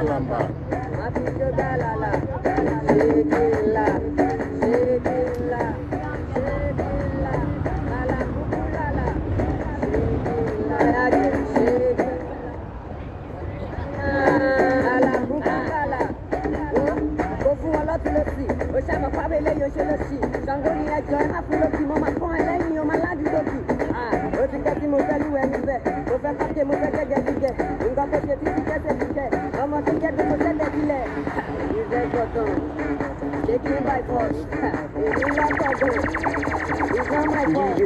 Lamba. Shaking by force. It's not my fault.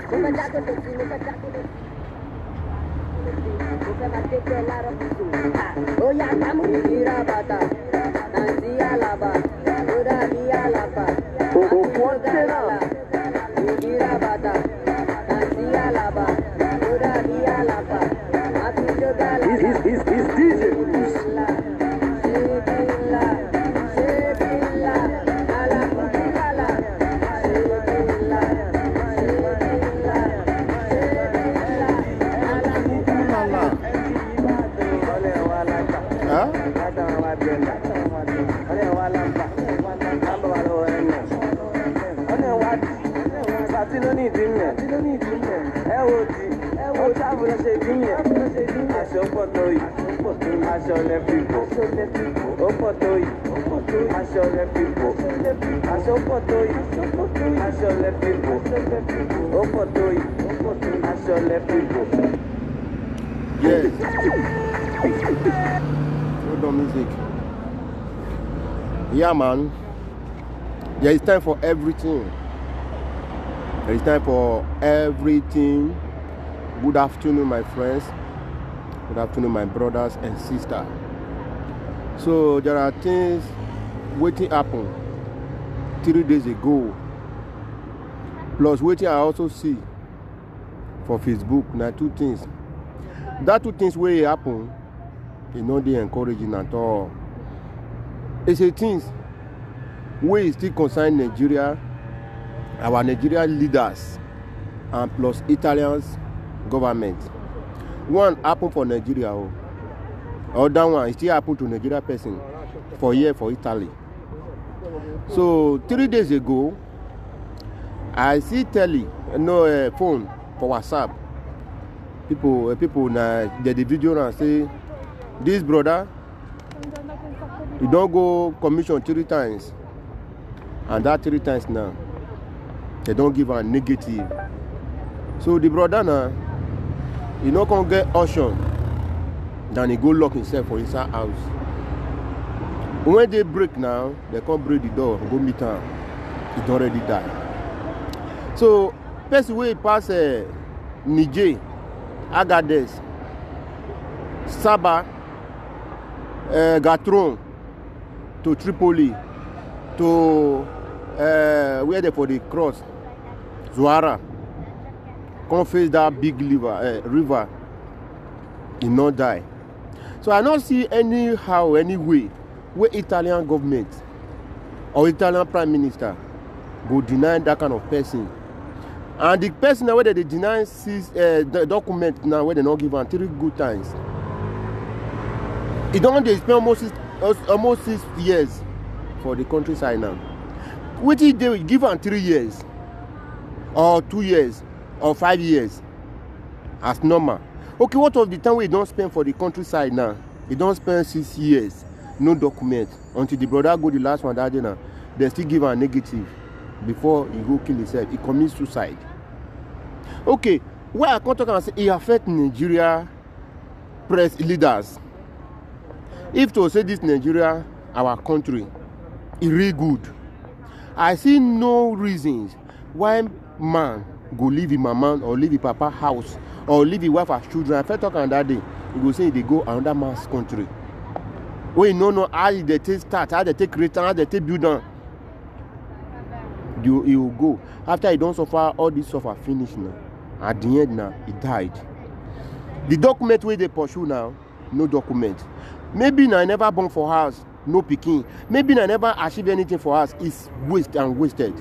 Oh yeah, Irabata, Nanzia Laba, Uradia Laba, Irabata, Nanzia Laba, Uradia Laba, He's DJ. Yes. Hold on, music. Yeah, man. There is time for everything. There is time for everything. Good afternoon, my friends. Good afternoon, my brothers and sisters. So there are things waiting happen 3 days ago. Plus waiting I also see for Facebook. Now two things. That two things will happen. It's not the encouraging at all. It's a things we still concern Nigeria, our Nigerian leaders, and plus Italians government. One happen for Nigeria, other one still happen to Nigeria person for here for Italy. So 3 days ago, I see phone for WhatsApp. People na the video and say this brother, you don't go commission 3 times, and that 3 times now they don't give a negative. So the brother now, he not gonna get auction, then he go lock himself for inside house. When they break now, they can't break the door, go meet him. He already died. So person way pass Niger, Agadez, Saba, Gatron, to Tripoli, to where they for the cross, Zuara, come face that big river, he not die. So I don't see any way where Italian government or Italian prime minister go deny that kind of person. And the person where they deny the document now where they not give am 3 good times. It don't they spend almost 6 years for the countryside now. Which they will give am 3 years or 2 years or 5 years as normal. Okay, what of the time we don't spend for the countryside now? He don't spend 6 years, no document until the brother go the last one that day now. They still give a negative before he go kill himself. He commits suicide. Okay, where I come talk and say it affect Nigeria press leaders. If to say this Nigeria, our country, is really good, I see no reasons why man go leave his mama or leave his papa house or leave his wife and children. If I talk on that day, he go say they go another man's country. We know how they take start, how they take return, how they take build on. He will go. After he don't suffer, all this suffer finish now. At the end now, he died. The document where they pursue now, no document. Maybe I never born for house, no picking. Maybe I never achieve anything for us. It's wasted.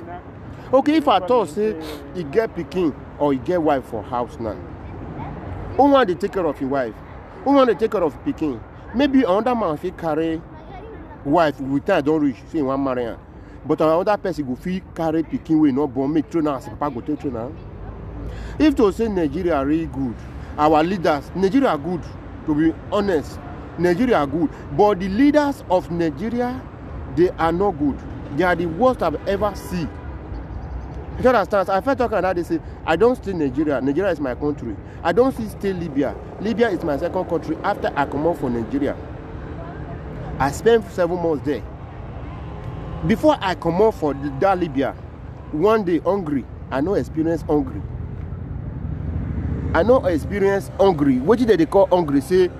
Okay, if I thought say he get picking or he get wife for house now, who want to take care of your wife? Who want to take care of picking? maybe another man fit carry wife with time don reach say he wan marry am, but another person go fit carry pikin wey no born make train am as papa go take train am. If to say Nigeria really good, our leaders, Nigeria good, to be honest, Nigeria good, but the leaders of Nigeria, they are not good. They are the worst I've ever seen. You understand? I felt talking about they say, I don't stay Nigeria. Nigeria is my country. I don't stay Libya. Libya is my second country after I come out from Nigeria. I spent 7 months there. Before I come out for that Libya, one day hungry, I no experience hungry. I no experience hungry. What did they call hungry? Say,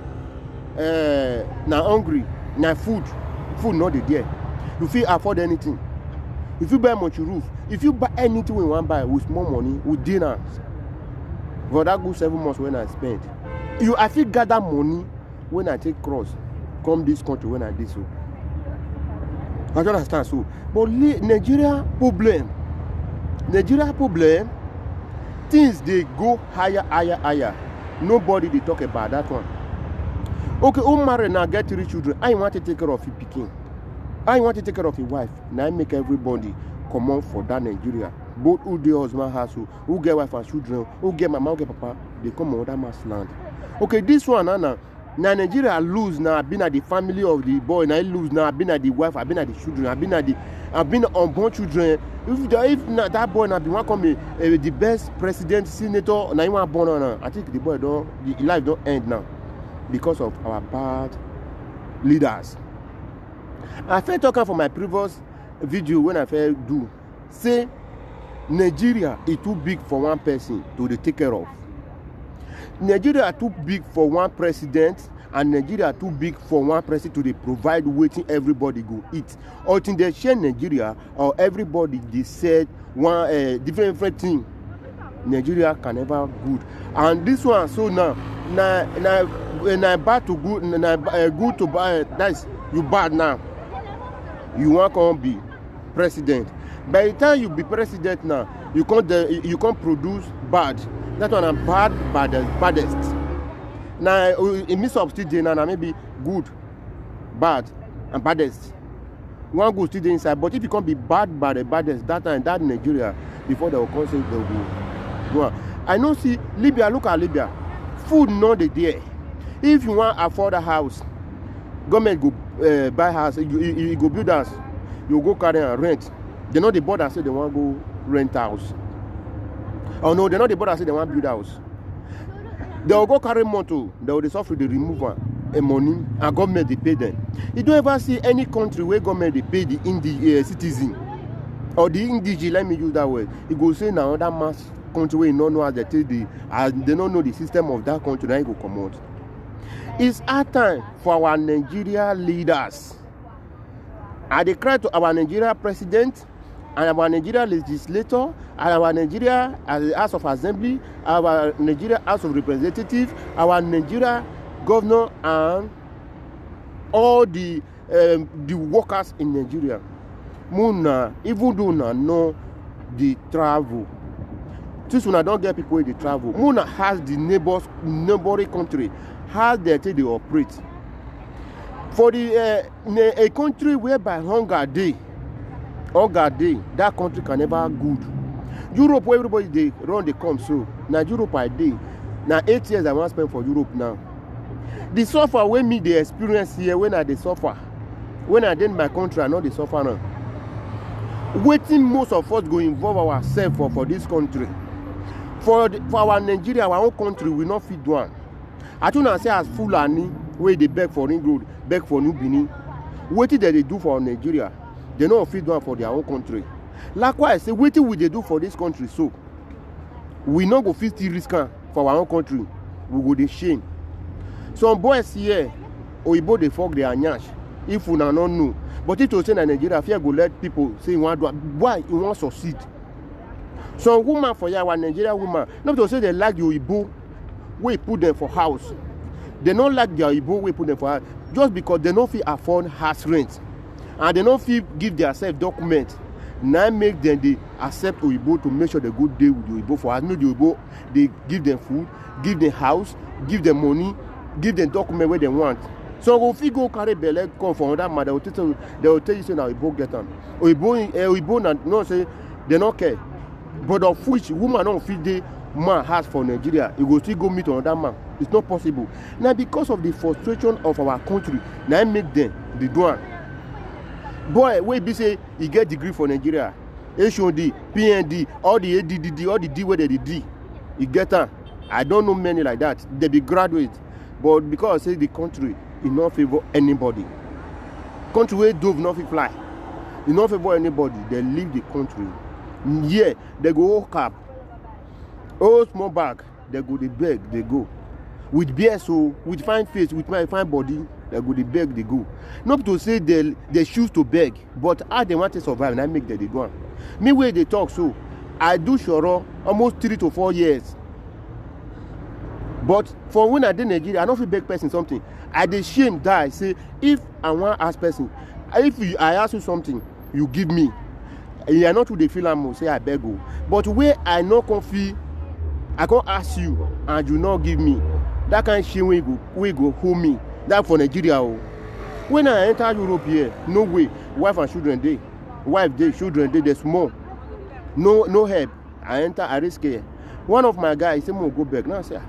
na hungry, na food not there. You feel afford anything. If you buy much roof, if you buy anything we want buy with small money, with dinners, for that good 7 months when I spent, I feel gather money when I take cross, come this country when I did so. I don't understand so. But Nigeria problem, things they go higher. Nobody they talk about that one. Okay, marry now, get 3 children. I want to take care of your pikin. I want to take care of your wife. Now I make everybody come on for that Nigeria. Both who the husband has who get wife and children, who get mama, who get papa, they come on that man's land. Okay, this one now Nigeria lose now. I've been at the family of the boy. Now I lose now. I've been at the wife. I've been at the children. I've been unborn children. If not that boy now be one come the best president, senator, now you want born on. I think the boy the life don't end now because of our bad leaders. I felt talking for my previous video when I felt do say Nigeria is too big for one person to take care of. Nigeria too big for one president, and Nigeria too big for one person to provide waiting everybody go eat. Or till they share Nigeria or everybody they said one different thing. Nigeria can never good. And this one so now bad to good, good to bad. That's you bad now. You want to be president. By the time you be president now, you can't produce bad. That one I'm baddest. Now in midst of still now maybe good, bad, and baddest. One good still inside, but if you can't be bad by the baddest, that time that Nigeria before they will come say they will go. I know see Libya. Look at Libya. Food not there. If you want to afford a house, government go buy house. You go build house. You go carry and rent. They know the border say they want to go rent house. Oh no, they know the border say they want to build house. They will go carry motor. They will suffer the removal and money, and government they pay them. You don't ever see any country where government they pay the citizen or the indigene. Let me use that word. You go say now that mass country where you don't know how they take they don't know the system of that country. Now you go come out. It's our time for our Nigeria leaders. I declare to our Nigeria president and our Nigeria legislator and our Nigeria House of Assembly, our Nigeria House of Representatives, our Nigeria governor, and all the workers in Nigeria. Muna, even though na know the travel, since when I don't get people in the travel, Muna has the neighboring country, how they operate. For a country whereby hunger day, that country can never good. Europe, where everybody they run, they come so. Now Europe I day. Now 8 years I want to spend for Europe now. The suffer when me the experience here when I they suffer. When I did my country, I know they suffer now. Waiting most of us go involve ourselves for this country. For our Nigeria, our own country, we not fit one. I don't say as Fulani where they beg for Ring Road, beg for New Benin. What did they do for Nigeria? They not fit one for their own country. Likewise, say what will they do for this country? So we not go 50 risk for our own country. We go the shame. Some boys here, Oibo they fuck their nyash. If we not know, but if you say in Nigeria, fear go let people say why you want to succeed. Some woman for our Nigerian woman, not to say they like the Oibo, we put them for house. They don't like their Igbo, we put them for house just because they don't feel afford house rent and they don't feel give themselves documents. Now make them they accept Oibo to make sure they go deal with the Oibo for us. No, the Oibo they give them food, give them house, give them money, give them document where they want. So if you go carry belle come for another man, they will tell you say na Oyibo get am. Oyibo na no say they no care. But of which woman don't fit the man has for Nigeria, he go still go meet another man. It's not possible. Now because of the frustration of our country, now I make them the do am. Boy, wey be say he get degree for Nigeria, HOD, PND, all the ADDD, all the D where they D, he get am. I don't know many like that. They be graduate, but because I say the country, e no favor anybody. Country where dove no fit fly, e no favor anybody. They leave the country. Yeah, they go hold cap, hold small bag. They go dey beg, they go with BSO, with fine face, with my fine body. They go dey beg, they go. Not to say they choose to beg, but how they want to survive, and I make them they do. Me where they talk so, I do Shoro almost 3 to 4 years. But for when I did Nigeria, I don't feel beg person something. I dey shame die. Say if I want ask person, if I ask you something, you give me. You are not who they feel am say I beg you. But where I no come feel, I can't ask you and you not give me. That kind of shame we go hold me. That for Nigeria. When I enter Europe here, no way. Wife and children dey. Wife dey, children dey, they small. No help. I enter, I risk here. One of my guys say mo go beg. Now I say,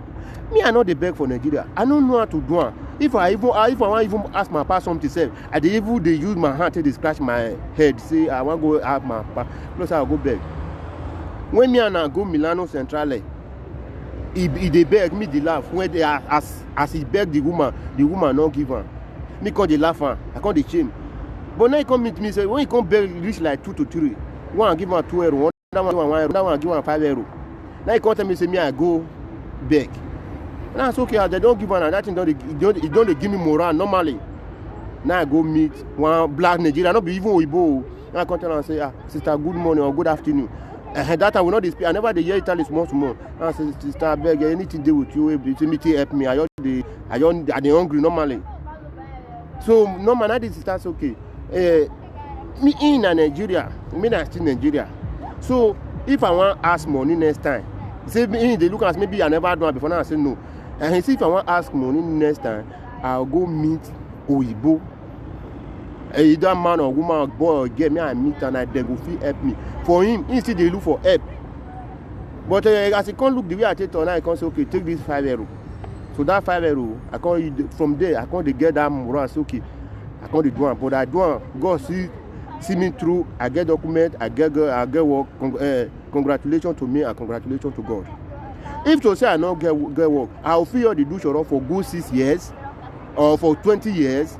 me I not dey beg for Nigeria. I don't know how to do it. If I want even ask my papa something, say I dey even dey use my hand to scratch my head. Say I want go have my papa. Plus I go beg. When me and I go Milano Centrale, he dey beg me the laugh. When they as he beg the woman not give her. Me call the laugh her. I call the shame. But now he come meet me say when he come beg reach like 2 to 3, one give her 2 euro, another one 1 euro, another one give her 5 euro. Now he come tell me say me I go beg. Now it's okay, they don't give her that thing, don't give me moral normally. Now I go meet one black Nigerian, not be even Oyibo. Now I come tell her and say, sister, good morning or good afternoon. That I will not speak. I never dey hear Italy small. I say, sister, I beg, anything do with you, me to help me. I dey hungry normally. So normally that is that's okay. Me in Nigeria, me na still Nigeria. So if I want ask money next time, say me they look at maybe I never done before. Now I say no. And he say if I want ask money next time, I'll go meet Oyibo. Either man or woman or boy or girl, me I meet and they go fit help me. For him, he still they look for help. But as he can't look the way I take on, I can't say okay, take this 5 euro. So that 5 euro, I can't from there. I can't get that moral. Say okay, I can't do it. But I do it. God see me through. I get document. I get work. Congratulations to me and congratulations to God. If to say I not get work, I'll feel the do short for good 6 years or for 20 years.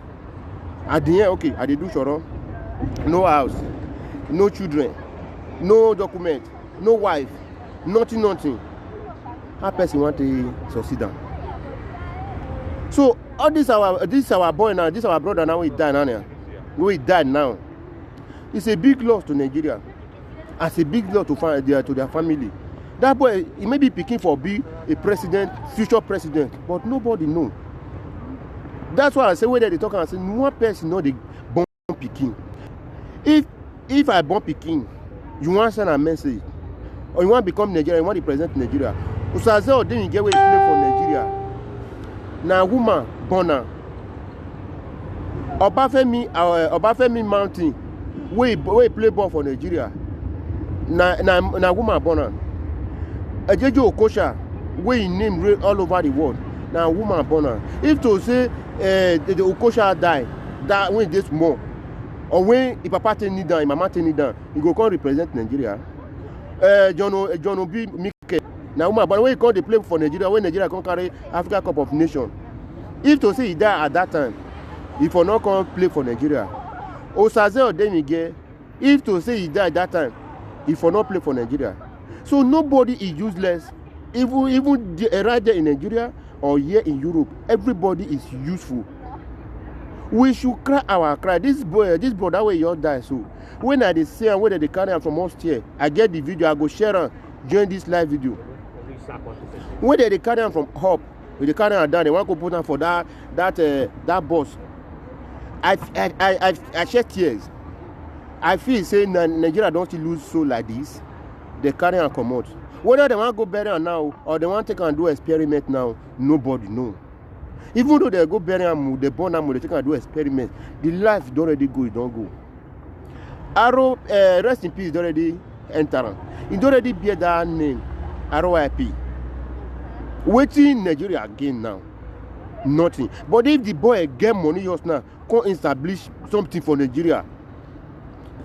At the end, okay, I do short. No house, no children, no document, no wife, nothing. How person want to succeed down? So all this our boy now, this our brother now, he died now. We died now. It's a big loss to Nigeria. As a big loss to their family. That boy, he may be picking for be a president, future president, but nobody know. That's why I say whether they talk and say no one person know the born picking. If I born picking, you want to send a message, or you want to become Nigeria, you want to represent Nigeria. Usaze then you get where you play for Nigeria. Now woman born now. Obafemi Mountain, where play ball for Nigeria. Na woman born now. Ejejo Okocha, where he name all over the world. Now woman born now. If to say the Okocha die, that when this more, or when the papa take it down, the mama take it down, he go come represent Nigeria. John Obi Mike. Now woman, but when he come they play for Nigeria, when Nigeria come carry Africa Cup of Nations. If to say he die at that time, if for not come play for Nigeria, Osaze Odemige, if to say he die at that time, if for not play for Nigeria. So nobody is useless, even right there in Nigeria or here in Europe. Everybody is useful. We should cry our cry. This brother where you all die. So when I say and whether they carry am from us here, I get the video. I go share and join this live video. Whether they carry am from up, when they carry am down, they want to put am for that bus. I shed tears. I feel saying Nigeria don't still lose soul like this. They carry and come out. Whether they want to go bury now or they want to take and do experiment now, nobody know. Even though they go bury am, they born am, they take and do experiment. The life don't already go, it don't go. Arrow, rest in peace, don't already enter. It don't already bear that name, RIP. Waiting Nigeria again now. Nothing. But if the boy get money just now, can establish something for Nigeria,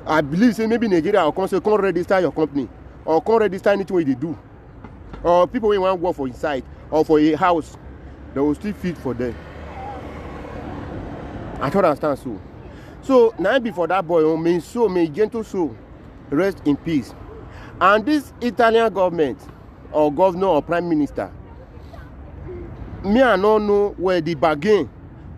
I believe say maybe Nigeria will come register your company or come register anything they do. Or people who want to work for inside or for a house, they will still fit for them. I don't understand so. So now before that boy, may gentle soul rest in peace. And this Italian government or governor or prime minister, me I don't know where the bargain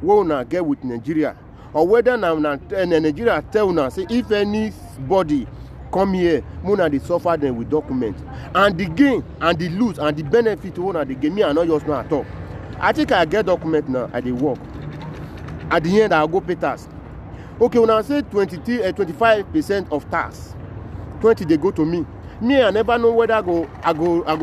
will not get with Nigeria, or whether now Nigeria tell now say if anybody come here, Mona they suffer them with documents, and the gain and the lose and the benefit one they give me I not just know at all. I think I get document now at the work. At the end I'll go pay tax. Okay, when I say 25% of tax, 20 they go to me. Me I never know whether I go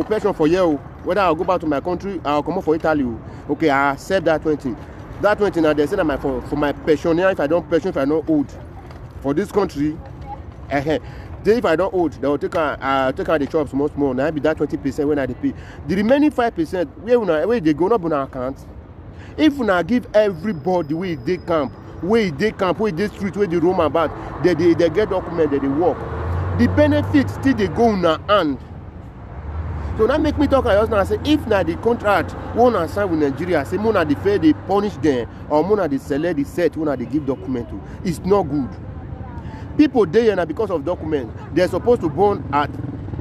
pension for you. Whether I'll go back to my country, I'll come up for Italy. Okay, I accept that 20. That 20 now they say that for my pensioner, if I don't pension, if I not old for this country, if I don't old, they will take out the chops much more. Now be that 20% when I pay. The remaining 5% where they go up on our account. If we now give everybody where they camp, where they street, where they roam about, they get document, they work. The benefits still they go in our hand. So that make me talk about now. Say if now the contract won't sign with Nigeria, say Mona the fair they punish them or Mona they select the set Mona they give document to. It's not good. People there now because of document they're supposed to born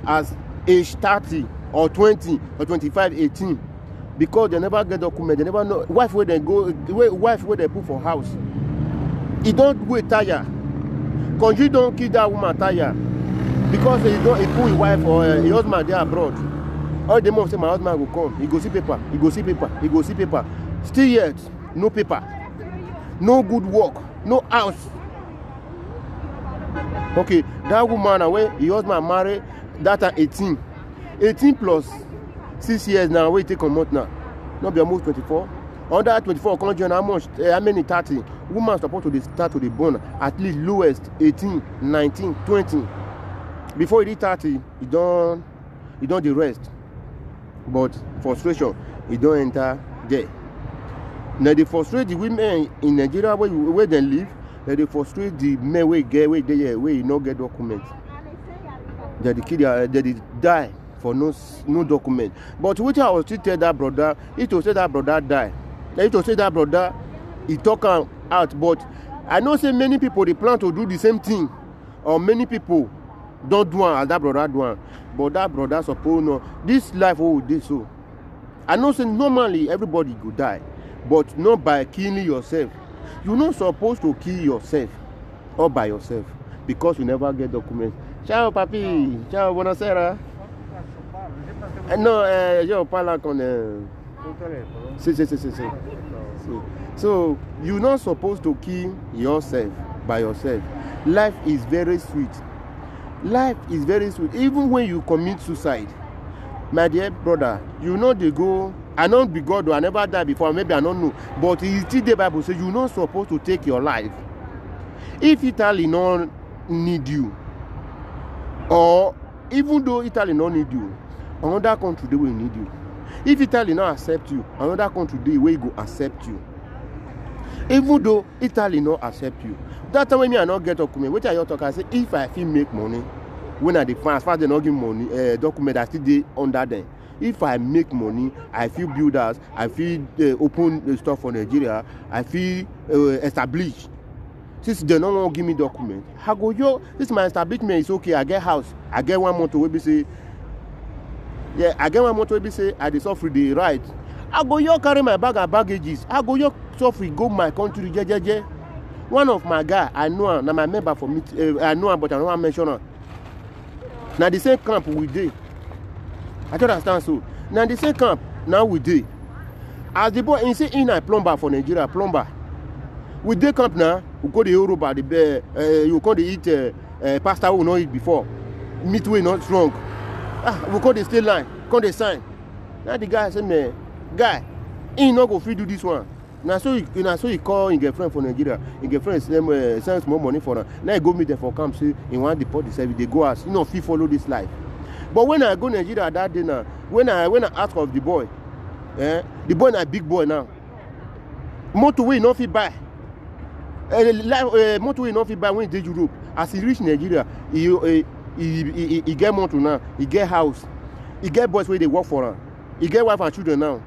as age 30 or 20 or 25, 18 because they never get document. They never know wife where they go, wife where they put for house. He don't wait tire. Country don't kill that woman tire because he put his wife or his husband there abroad. All the mom say my husband will come. He go see paper. He go see paper. He go see paper. Still yet, no paper. No good work. No house. Okay, that woman away, your husband married, that are 18. 18 plus 6 years now, where you take a month now. Not be almost 24. Under 24, come join how much? How many 30? Woman supposed to start to the bone at least lowest 18, 19, 20. Before you reach 30, you don't the rest. But frustration, you don't enter there. Now they frustrate the women in Nigeria where they live. Now they frustrate the men where you not get documents. That the kid they die for no document. But what I was still tell that brother, it will say that brother die. It will say that brother he talk out. But I know say many people they plan to do the same thing, or many people don't do one as that brother do one. But that brother suppose know this life this so. I know say normally everybody go die, but not by killing yourself. You're not supposed to kill yourself all by yourself because you never get documents. Ciao papi, ciao buonasera. No, io parlo con sì. So you're not supposed to kill yourself by yourself. Life is very sweet. Life is very sweet. Even when you commit suicide, my dear brother, you know they go. I don't be God, or I never died before. Maybe I don't know, but it's still the Bible says you're not supposed to take your life. If Italy don't need you, or even though Italy don't need you, another country they will need you. If Italy not accept you, another country they will go accept you. Even though Italy not accept you, that time when me I not get document, what are you talking? I say if I feel make money, when I define as far as they not give money, document I still dey under them. If I make money, I feel builders, I feel open stuff for Nigeria, I feel establish. Since they don't want to give me document, I go yo. This my establishment is okay. I get house, I get one motor. We be say, yeah, I get one motor. We be say I dey suffer the right. I go yo carry my bag and baggages. I go yo suffer go my country. Je. One of my guy I know am, na my member for me. I know am, but I don't want to mention am. Now the same camp we dey. I don't understand so. Now the same camp now we dey. As the boy he say in a plumber for Nigeria, plumber. We dey camp now. We go the Yoruba, the bear. You go to eat pasta we not eat before. Meat we not strong. We go the state line. Come the sign. Now the guy say, man, guy, He not go fit do this one. Now so he call his girlfriend for Nigeria. His girlfriend sends more money for her. Now he go meet them for camp. Say he want deport the service. They go as fit follow this life. But when I go Nigeria that day now, when I ask of the boy, the boy na big boy now. Motorway no fit buy. Motorway no fit buy when he dey Europe. As he reach Nigeria, he get motor now. He get house. He get boys where they work for him. He get wife and children now.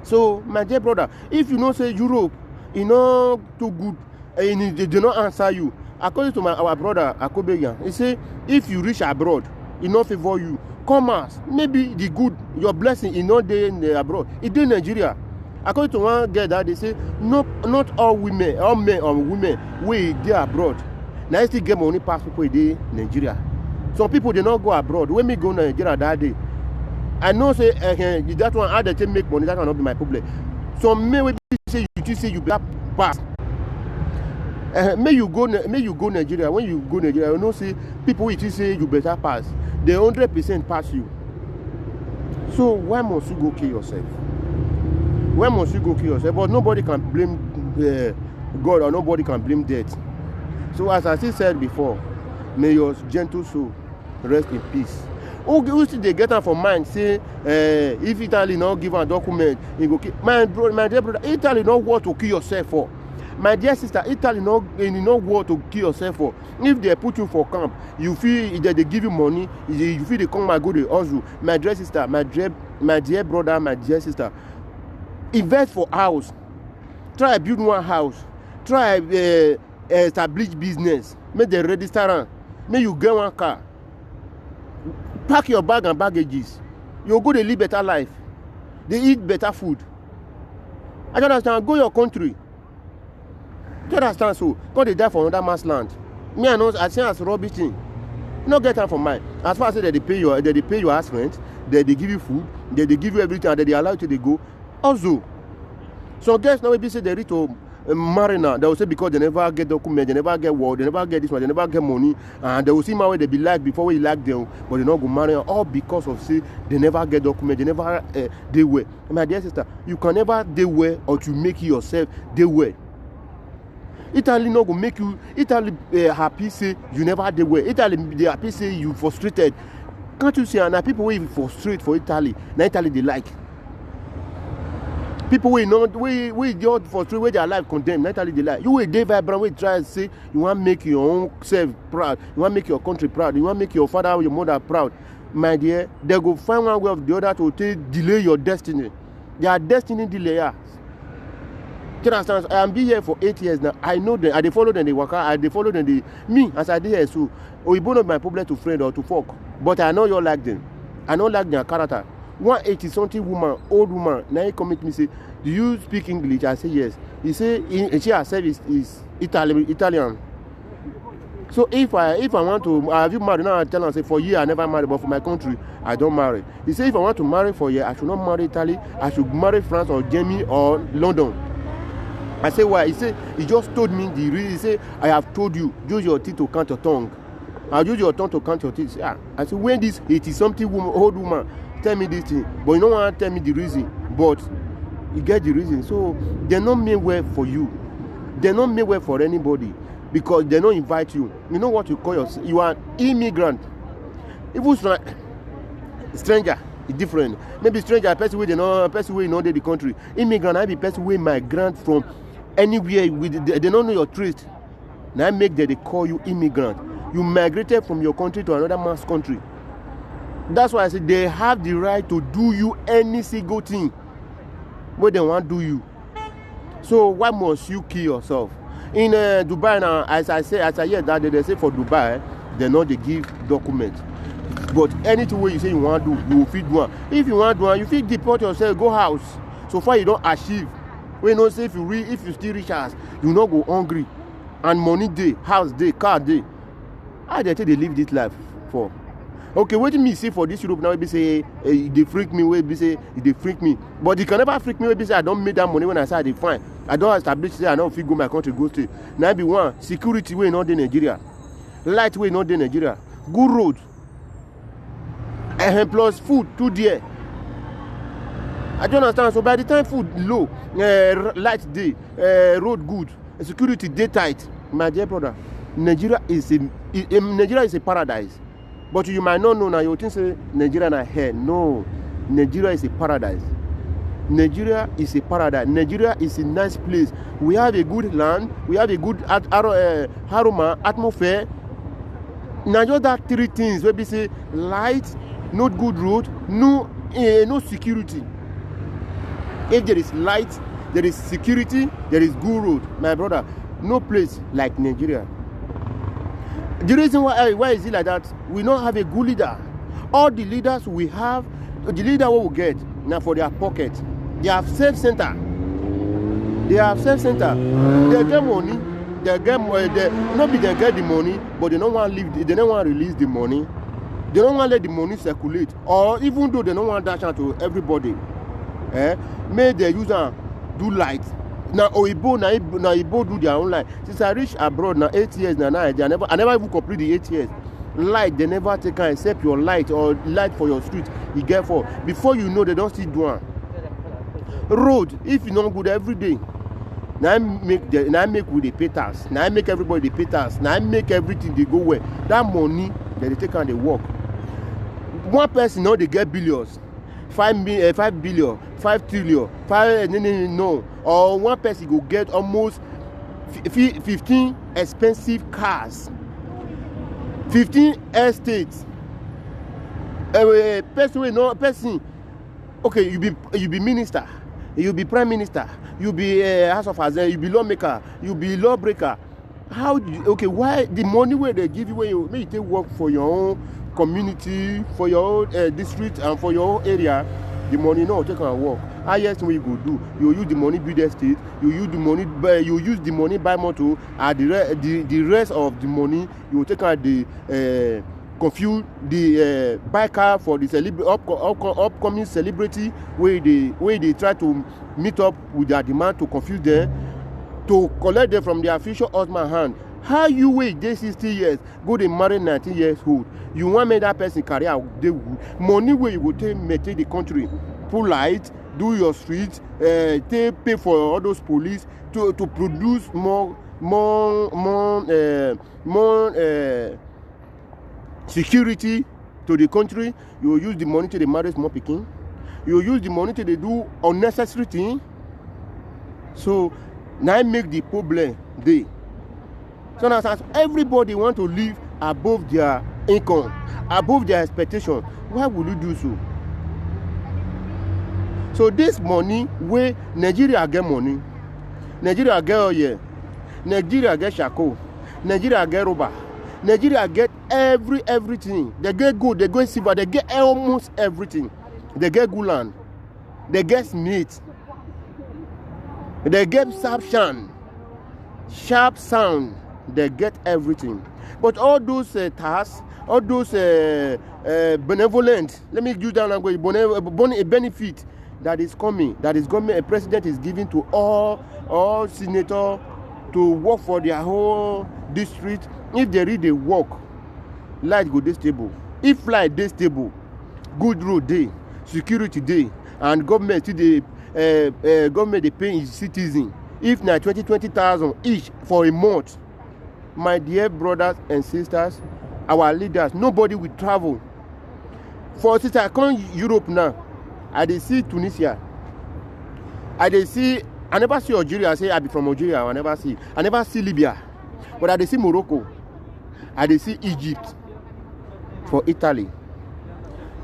So my dear brother, if you know say Europe, not too good, and they do not answer you. According to our brother Akobeyan, he say if you reach abroad, he not favor you. Come out. Maybe the good, your blessing is not there in abroad. It's in Nigeria. According to one girl that they say, not all women, all men or women, we they abroad. Now I still get money pass people in Nigeria. Some people they not go abroad. When me go to Nigeria that day, I know say that one how they make money. That will not be my problem. Some men will say you better pass. May you go Nigeria. When you go Nigeria, you know see people will say you better pass. They 100% pass you. So why must you go kill yourself? Why must you go kill yourself? But nobody can blame God or nobody can blame death. So as I said before, may your gentle soul rest in peace. Who still they get out for mind say if Italy not give a document, you go kill. My dear brother, Italy not want to kill yourself for. My dear sister, Italy not want to kill yourself for. If they put you for camp, you feel that they give you money, you feel they come and go to hustle. My dear sister, my dear brother, my dear sister, invest for house. Try build one house. Try establish business. Make the restaurant. Make you get one car. Pack your bag and baggages. You go to live better life. They eat better food. I don't understand. Go your country. You understand? So, because they die for another man's land. Me, I say as rubbish thing. No get time for mine. As far as that they pay your house rent, they give you food, they give you everything, and they allow you to go. Also, some guys now maybe say they reach to marry now. They will say because they never get document, they never get work, they never get this one, they never get money, and they will see my way they be like before we like them, but they not go marry all because of say they never get document, they never they well. My dear sister, you can never they well or to make yourself they well. Italy not go make you happy say you never dey well. Italy they happy say you frustrated. Can't you see? And people will frustrate for Italy. Now Italy they like. People will not we just frustrate where their life condemned. Now Italy they like. You will dey vibrant. We try and say you want to make your own self proud. You want to make your country proud. You want to make your father or your mother proud. My dear, they go find one way or the other to delay your destiny. They are destiny delayers. I am be here for 8 years now. I know them. I follow them. They work out. I follow them. Me as I did here. So, we not my problem to friend or to folk. But I know you like them. I don't like their character. 180-something woman, old woman. Now he come to me say, "Do you speak English?" I say yes. He say she herself is Italian. So if I want to, have you married? Now I tell him say for year I never married, but for my country I don't marry. He say if I want to marry for year, I should not marry Italy. I should marry France or Germany or London. I say why? He said he just told me the reason. He said I have told you, use your teeth to count your tongue. I'll use your tongue to count your teeth. Yeah. I said when this 80-something woman, old woman, tell me this thing, but you don't want to tell me the reason. But you get the reason. So they're not mean well for you. They're not mean well for anybody because they don't invite you. You know what you call yourself? You are an immigrant. Even stranger. It's different. Maybe stranger, a person where they know, a person where you know the country. Immigrant, I be person where migrant from anywhere they don't know your trace. Now make that they call you immigrant. You migrated from your country to another man's country. That's why I say they have the right to do you any single thing where they want to do you. So why must you kill yourself? In Dubai now, as I hear that they say for Dubai, they know they give documents. But anything where you say you want to do, you will feed one. If you want to do one, you feel deport yourself, go house. So far you don't achieve. When you say if you still rich house, you not go hungry. And money day, house day, car day. How they tell they live this life for? Okay, what do me say for this Europe now? They say they freak me. Where they say they freak me, but they can never freak me. Where they say I don't make that money when I say they fine. I don't establish say I don't fit go my country go stay. Now be one security way not in Nigeria, light way not in Nigeria, good road, and plus food too dear. I don't understand. So by the time food low, light day, road good, security day tight, my dear brother, Nigeria is a paradise. But you might not know now. You think say Nigeria na hell. No, Nigeria is a paradise. Nigeria is a paradise. Nigeria is a nice place. We have a good land. We have a good aroma, atmosphere. Now just that three things where we say light, not good road, no security. If there is light, there is security, there is good road. My brother, no place like Nigeria. The reason why is it like that? We don't have a good leader. All the leaders we have, the leader what we get now for their pocket. They have self-center. They have self-center. They get money. They get not be they get the money, but they don't want to leave. They don't want to release the money. They don't want to let the money circulate. Or even though they don't want to dash out to everybody, may they use and do light. Now Oyibo do their own light. Since I reach abroad now 8 years now, I never even complete the 8 years. Light they never take care except your light or light for your street. You get for before you know they don't still do one. Road if you not good every day. Now I make with the pay tax. Now I make everybody the pay tax. Now I make everything they go well. That money that they take and they work. One person now they get billions. 5 billion, 5 trillion, 5 no. Or one person go get almost 15 expensive cars, 15 estates. Person. Okay, you be minister, you be prime minister, you be House of Assembly, you be lawmaker, you be lawbreaker. How do you, okay? Why the money where they give you when you take work for your own community, for your own district and for your own area, the money no take and work. Highest way you go do, you use the money build estate, you use the money buy motor, and the rest of the money you take out the confuse the buy car for the upcoming celebrity where they try to meet up with their demand to confuse them, to collect them from their future husband hand. How you wait dey 60 years go dey marry 19 years old? You want make that person career dey good? Money where you go take maintain the country, put light, do your street, take pay for all those police to produce more security to the country. You will use the money to the marriage more picking. You will use the money to the do unnecessary thing. So now make the problem dey. So now everybody want to live above their income, above their expectation. Why would you do so? So this money where Nigeria get money, Nigeria get oil, Nigeria get shako, Nigeria get rubber, Nigeria get everything. They get gold, they get silver, they get almost everything. They get good land, they get meat, they get sharp sound. They get everything. But all those tasks, all those benevolent, let me use that language, benefit that is coming, that is government, a president is giving to all senators to work for their whole district. If they really work, light go dey stable. If light dey stable, good road dey, security dey, and government still government dey pay its citizen. If na 20,000 each for a month, my dear brothers and sisters, our leaders, nobody will travel. For instance, I come Europe now, I dey see Tunisia, I never see Algeria. I say I be from Algeria, I never see Libya, but I dey see Morocco, I dey see Egypt, for Italy,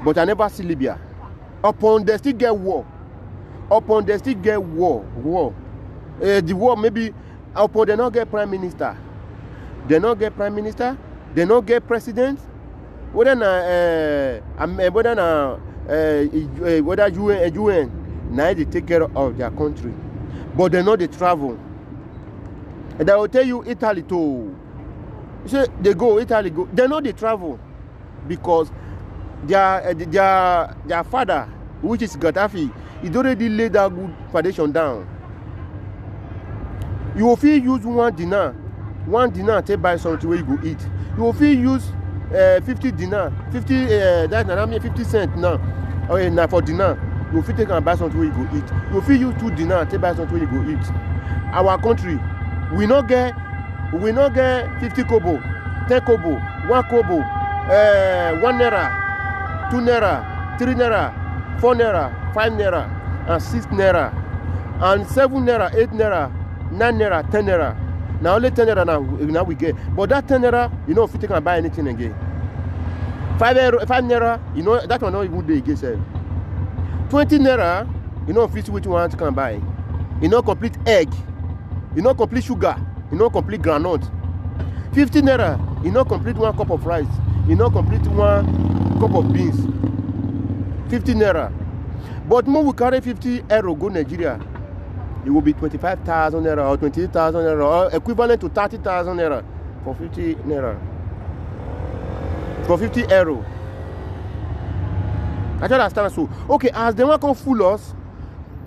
but I never see Libya. Upon they still get war, the war maybe upon they not get prime minister. They not get prime minister, they not get president. Whether UN now they take care of their country, but they know they travel. And I will tell you Italy too. You say they go Italy go, they know they travel because their father, which is Gaddafi, he already laid that good foundation down. You will feel use one dinar take buy something where you go eat. You will feel use 50 dinar, 50 that's not 50 cents now. Okay, now for dinar you fit take and buy something wey you go eat. You fit use 2 dinar take buy something wey you go eat. Our country, we no get 50 kobo, 10 kobo, 1 kobo, 1 naira, 2 naira, 3 naira, 4 naira, 5 naira, and 6 naira, and 7 naira, 8 naira, 9 naira, 10 naira. Now only 10 naira now we get. But that 10 naira, you know, if you can buy anything again. 5 naira, you know, that one not even dey again, sir. 20 naira, you know, if you see what you want to can buy. You know, complete egg. You know, complete sugar. You know, complete groundnut. 50 naira, you know, complete 1 cup of rice. You know, complete 1 cup of beans. 50 naira. But more we carry 50 euro go Nigeria, it will be 25,000 naira or 28,000 naira or equivalent to 30,000 naira for 50 naira. For 50 euro. I don't understand. So, okay, as they want to fool us,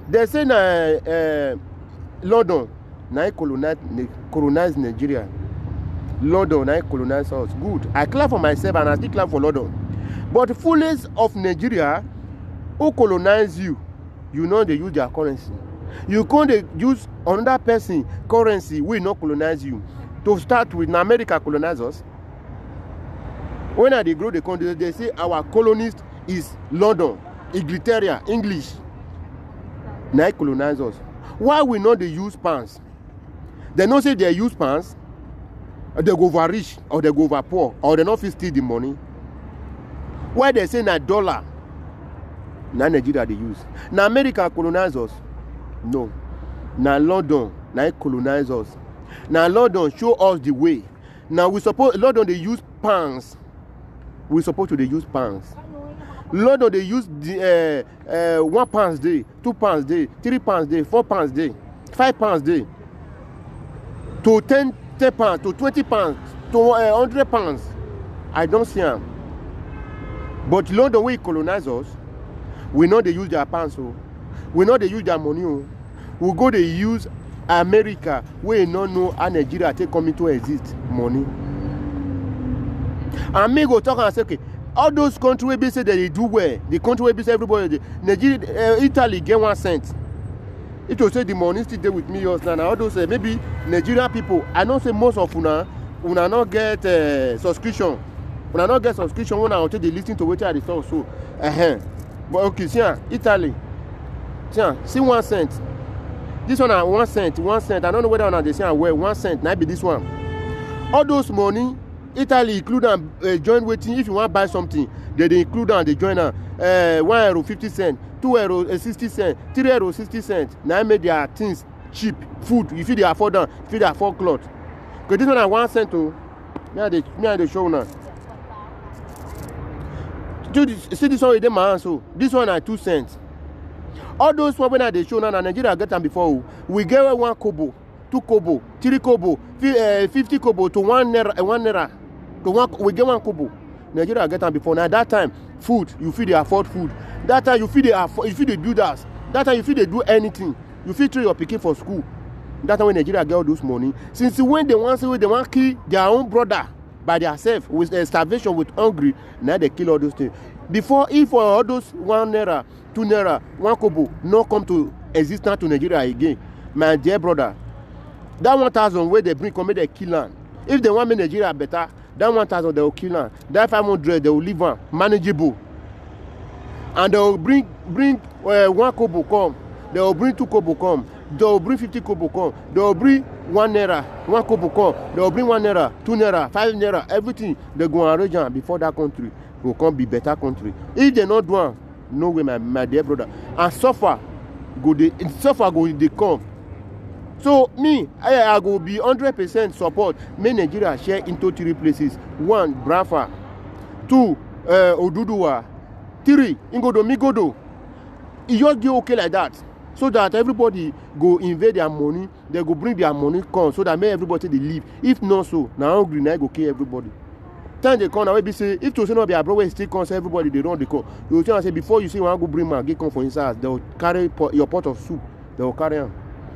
they say London now colonize Nigeria. London now colonize us. Good. I clap for myself and I still clap for London. But the foolish of Nigeria who colonize you, you know they use their currency. You can't use another person currency will not colonize you. To start with, now America colonize us. When they grow the country, they say our colonist is London, Inglaterra, English. Now colonize us. Why we not they use pounds? They don't say they use pounds, they go over rich or they go over poor or they not fit steal the money. Why they say na dollar? Now Nigeria they use. Now America colonize us. No. Now London now colonize us. Now London show us the way. Now we suppose London they use pounds. We supposed to they use pounds. London they use the 1 pound day, 2 pounds day, 3 pounds day, 4 pounds day, 5 pounds day, to 10 pounds, to 20 pounds, to 100 pounds. I don't see them. But London we colonize us. We know they use their pounds, so we know they use their money. We go they use America. We don't know how Nigeria take coming to exist money. And me go talk and say, okay, all those countries where they say that they do well, the country where they say everybody, Nigeria, Italy get 1 cent. It will say the money still there with me now. All those maybe Nigerian people, I don't say most of una not get subscription. Una not get subscription when I take the listen to what I talk. So, but okay, see, Italy, see 1 cent. This one at 1 cent, 1 cent. I don't know whether they say where 1 cent. Might be this one. All those money. Italy include and join waiting. If you want to buy something, they include and they join 1 euro 50 cents, 2 euro 60 cents, 3 euro 60 cents. Now I made their things cheap. Food, if they afford them, if they afford clothes. Because this one at 1 cent too. Me and the show now. See this one with them man so. This one at 2 cents. All those one when they show now, Nigeria get them before. We get 1 kobo, 2 kobo, 3 kobo, 50 kobo to 1 naira. We get 1 kobo. Nigeria get them before. Now that time, food, you feel they afford food. That time you feel they build us. That time you feel they do anything. You feel through your picking for school. That time when Nigeria get all those money. Since when they want to kill their own brother by themselves with starvation, with hungry, now they kill all those things. Before, if all those 1 naira, 2 naira, 1 kobo not come to existence to Nigeria again, my dear brother, that 1,000 where they bring come make they kill land. If they want make Nigeria better, that 1,000 they will kill land. That 500 they will leave one manageable. And they will bring 1 kobo come. They will bring 2 kobo come. They will bring 50 kobo come. They will bring 1 naira, 1 kobo come. They will bring 1 naira, 2 naira, 5 naira, everything. They go and arrange before that country will come be better country. If they not do one, no way, my dear brother. And suffer go they come. So me, I go be 100% support. May Nigeria share into 3 places. 1, Brafa. 2, Oduduwa. 3, Migodo. It just get okay like that. So that everybody go invade their money. They go bring their money come. So that may everybody they leave. If not so, now hungry now go kill everybody. Time they come now we say if to say not be a brother still comes everybody they run the call. You will tell and say before you say you want to go bring man get come for inside, they will carry your pot of soup. They will carry on.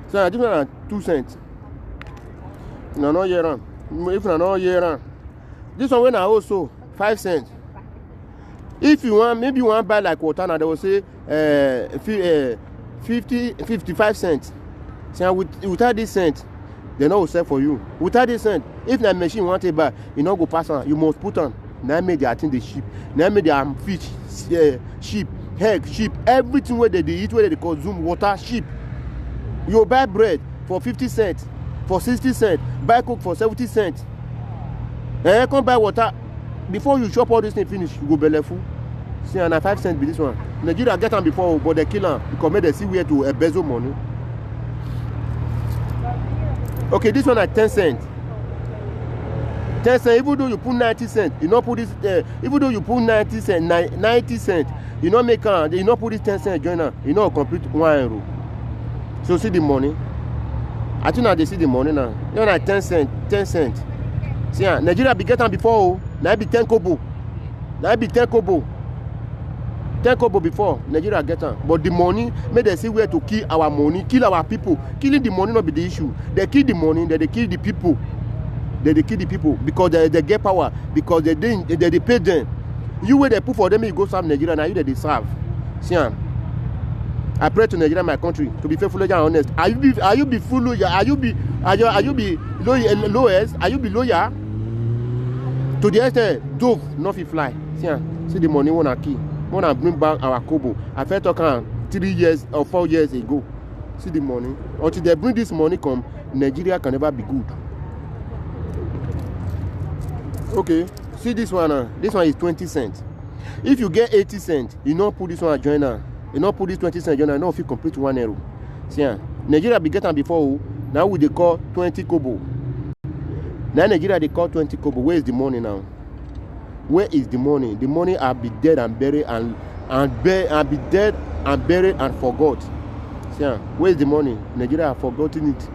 So I give them 2 cents. No, not year on. If not year on. This one when I also 5 cents. If you want, maybe you want to buy like water now, they will say 55 cents. So without this cent, they no will sell for you. Without this cent, if the machine want to buy, you no go pass on. You must put on. Now make their thing the sheep. Now make their fish, sheep, egg, sheep, everything where they eat, where they consume water, sheep. You buy bread for 50 cents, for 60 cents, buy coke for 70 cents. Come buy water. Before you chop all this thing finish, you go belly full. See, and 5 cents be this one. Nigeria get them before, but they kill them because they see where to embezzle money. Okay, this one at 10 cents. 10 cents, even though you put 90 cents, you not put this, even though you put 90 cents, 90 cents, you not make you not put this 10 cents join her, you not complete €1. So see the money. I think now they see the money now. You know, 10 cents, 10 cents. See, Nigeria be getting before, now it be 10 kobo. Now it be 10 kobo. 10 kobo before Nigeria get them. But the money, make they see where to kill our money, kill our people. Killing the money not be the issue. They kill the money, then they kill the people. They kill the people because they get power, because they pay them. You where they put for them, you go serve Nigeria, now you they serve. See, I pray to Nigeria, my country, to be faithful and honest. Are you be full loyal? Are you be lowest? Are you be loyal? To the extent, dove not fly. See the money wanna kill. Wanna bring back our kobo. I felt talking 3 years or 4 years ago. See the money. Until they bring this money come, Nigeria can never be good. Okay, see this one. This one is 20 cents. If you get 80 cents, you not put this one join her. You not put this 20 cents join her. No, if you complete €1. See, Nigeria be getting before. Now we they call 20 kobo. Now Nigeria they call 20 kobo. Where is the money now? Where is the money? The money will be dead and buried and be dead and buried and forgot. See, where is the money? Nigeria have forgotten it.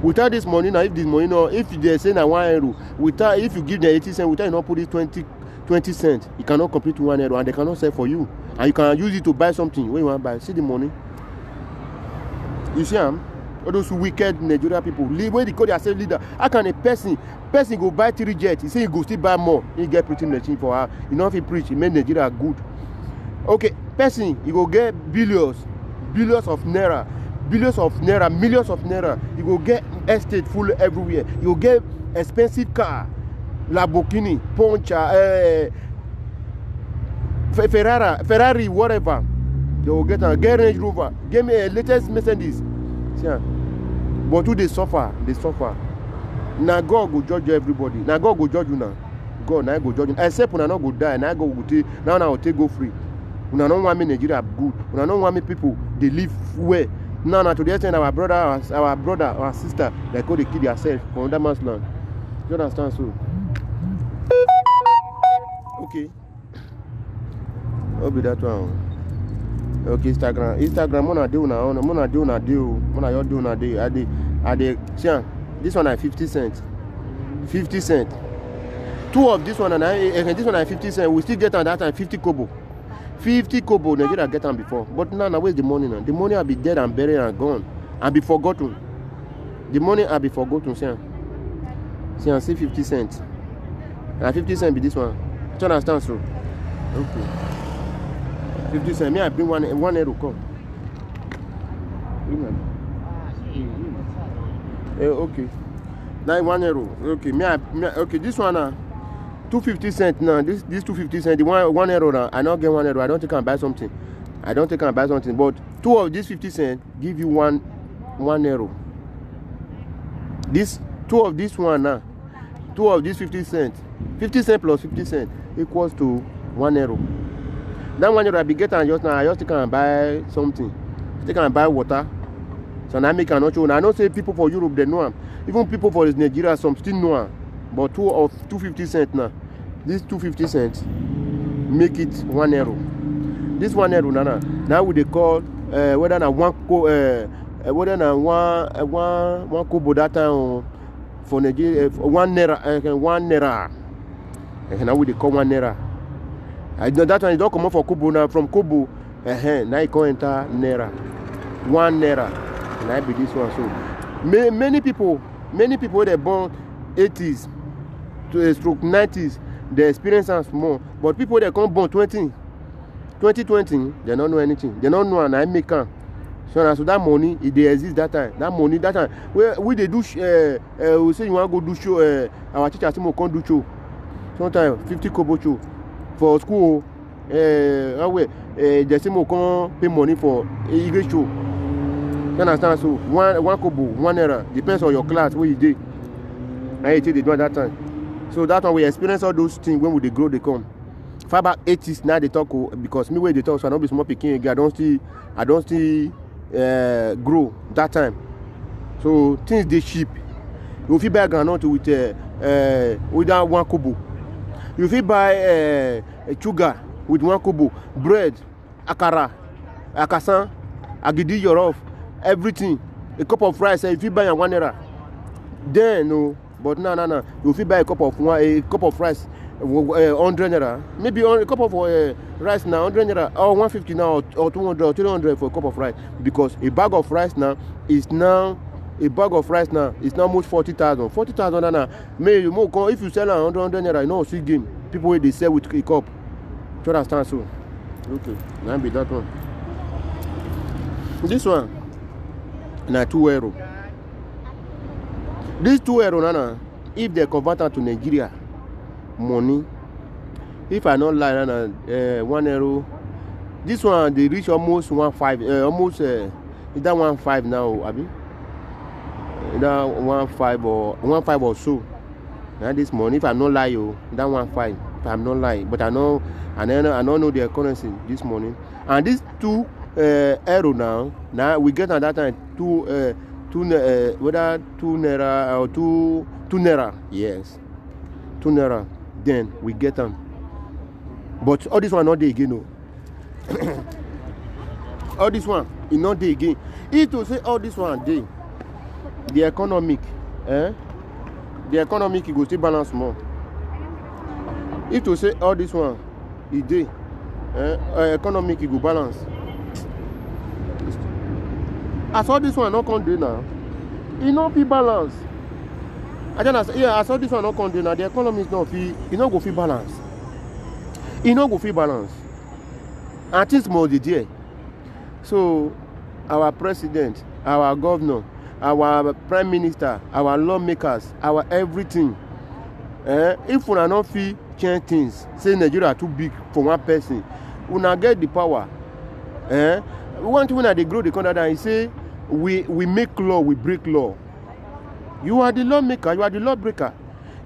Without this money now, if this money no, if they say now €1, without if you give them 80 cents, without you not put it 20 cents, you cannot complete €1 and they cannot sell for you. And you can use it to buy something when you want to buy. See the money. You see, all those wicked Nigeria people, when they call themselves leader, how can a person go buy 3 jets? He say he go still buy more. He get preaching machine for her. You know if he preach, he made Nigeria good. Okay, person, he go get billions of naira, millions of naira. You go get estate full everywhere. You go get expensive car, Lamborghini, Poncha, Ferrari, whatever. They will get a Range Rover. Give me a latest Mercedes. Yeah. But who they suffer? Now God will judge everybody. Now God will judge you now. God now go judge you. Except when I not go die. Now God will take. Now I will take go free. When I don't want me Nigeria good. When I don't want me people they live well. Now to the extent our brother, our sister, they go they kill themselves from that man's land. You understand so? Okay. I'll be that one. Okay, Instagram, mona do na day. I dey. See, this one at 50 cents. 50 cents. 2 of this one and this one at 50 cents. We still get on that time 50 kobo. 50 kobo. Nigeria get on before, but now where's the money now? The money will be dead and buried and gone and be forgotten. The money will be forgotten. See 50 cents. And 50 cents be this one. Do you understand so? Okay. 50 cents. Me I bring €1 come. Okay. Now €1. Okay. Okay. This one 250 cents now. This 250 cents. The €1 now. I not get €1. I don't think I can buy something. But 2 of these 50 cents give you €1. This 2 of this one now. 2 of these 50 cents. 50 cents plus 50 cents equals to €1. That €1 I be getting just now. I just can buy something. They can buy water. So now I cannot show. I know say people for Europe they know. Even people for Nigeria some still know. But 2 of 250 cents now. This 250 cents make it €1. This €1 now we they call whether na one kobo that time for Nigeria €1. And now we they call €1. That one is don't come out for kobo now. From kobo, now you can enter naira. €1. And I be this one. So many people they born 80s to stroke 90s, they experience us more. But people they come born 20, 2020, they don't know anything. They don't know an American. So that money, it they exist that time. That money, that time. We they do, we say you want to go do show, our teacher say we can't do show. Sometimes 50 kobo show for school. They say we can't pay money for English show. You understand? So one kobo, 1 naira, depends on your class where you did. And they do at that time. So that one we experience all those things when they grow, they come. For about 80s now they talk because me where they talk, so I don't be small picking again. I don't still grow that time. So things they cheap. You fit buy granite with that 1 kobo. You fit buy sugar with 1 kobo, bread, akara, akasan, agidi yorof, everything. A cup of rice, if you buy 1 naira. Then no, but no. You fit buy a cup of rice, 100 naira. Maybe a cup of rice now 100 naira, or 150 now, or 200 or 300 for a cup of rice. Because a bag of rice now is now almost 40,000. 40,000 naira. Maybe more if you sell 100 naira, you know, see game. People where they sell with a cup. You understand? So okay, now be that one. This one na 2 euro. This 2 euro nana, if they convert it to Nigeria money, if I not lie, nana, 1 euro. This one they reach almost 1.5, almost is that 1.5 now, abi? That 1.5 or 1.5 or so. Now this money, if I'm not lie, that 1.5. If I'm not lie, but I don't know the currency this morning. And this 2 euro now we get at that time whether 2 naira or 2 naira, yes, 2 naira. Then we get them. But all this one not there again, no. All this one is not there again. If to say all this one day, the economic it go still balance more. If to say all this one is there, economic it go balance. As all this one not come there now, it not be balance. As all this one not come there now, the economy is not feel, it not go feel balance. It not go feel balance. And things more there. So our president, our governor, our prime minister, our lawmakers, our everything, if we are not feel change things, say Nigeria too big for one person, we not get the power. One thing when they grow the country and say we make law, we break law. You are the lawmaker, you are the lawbreaker.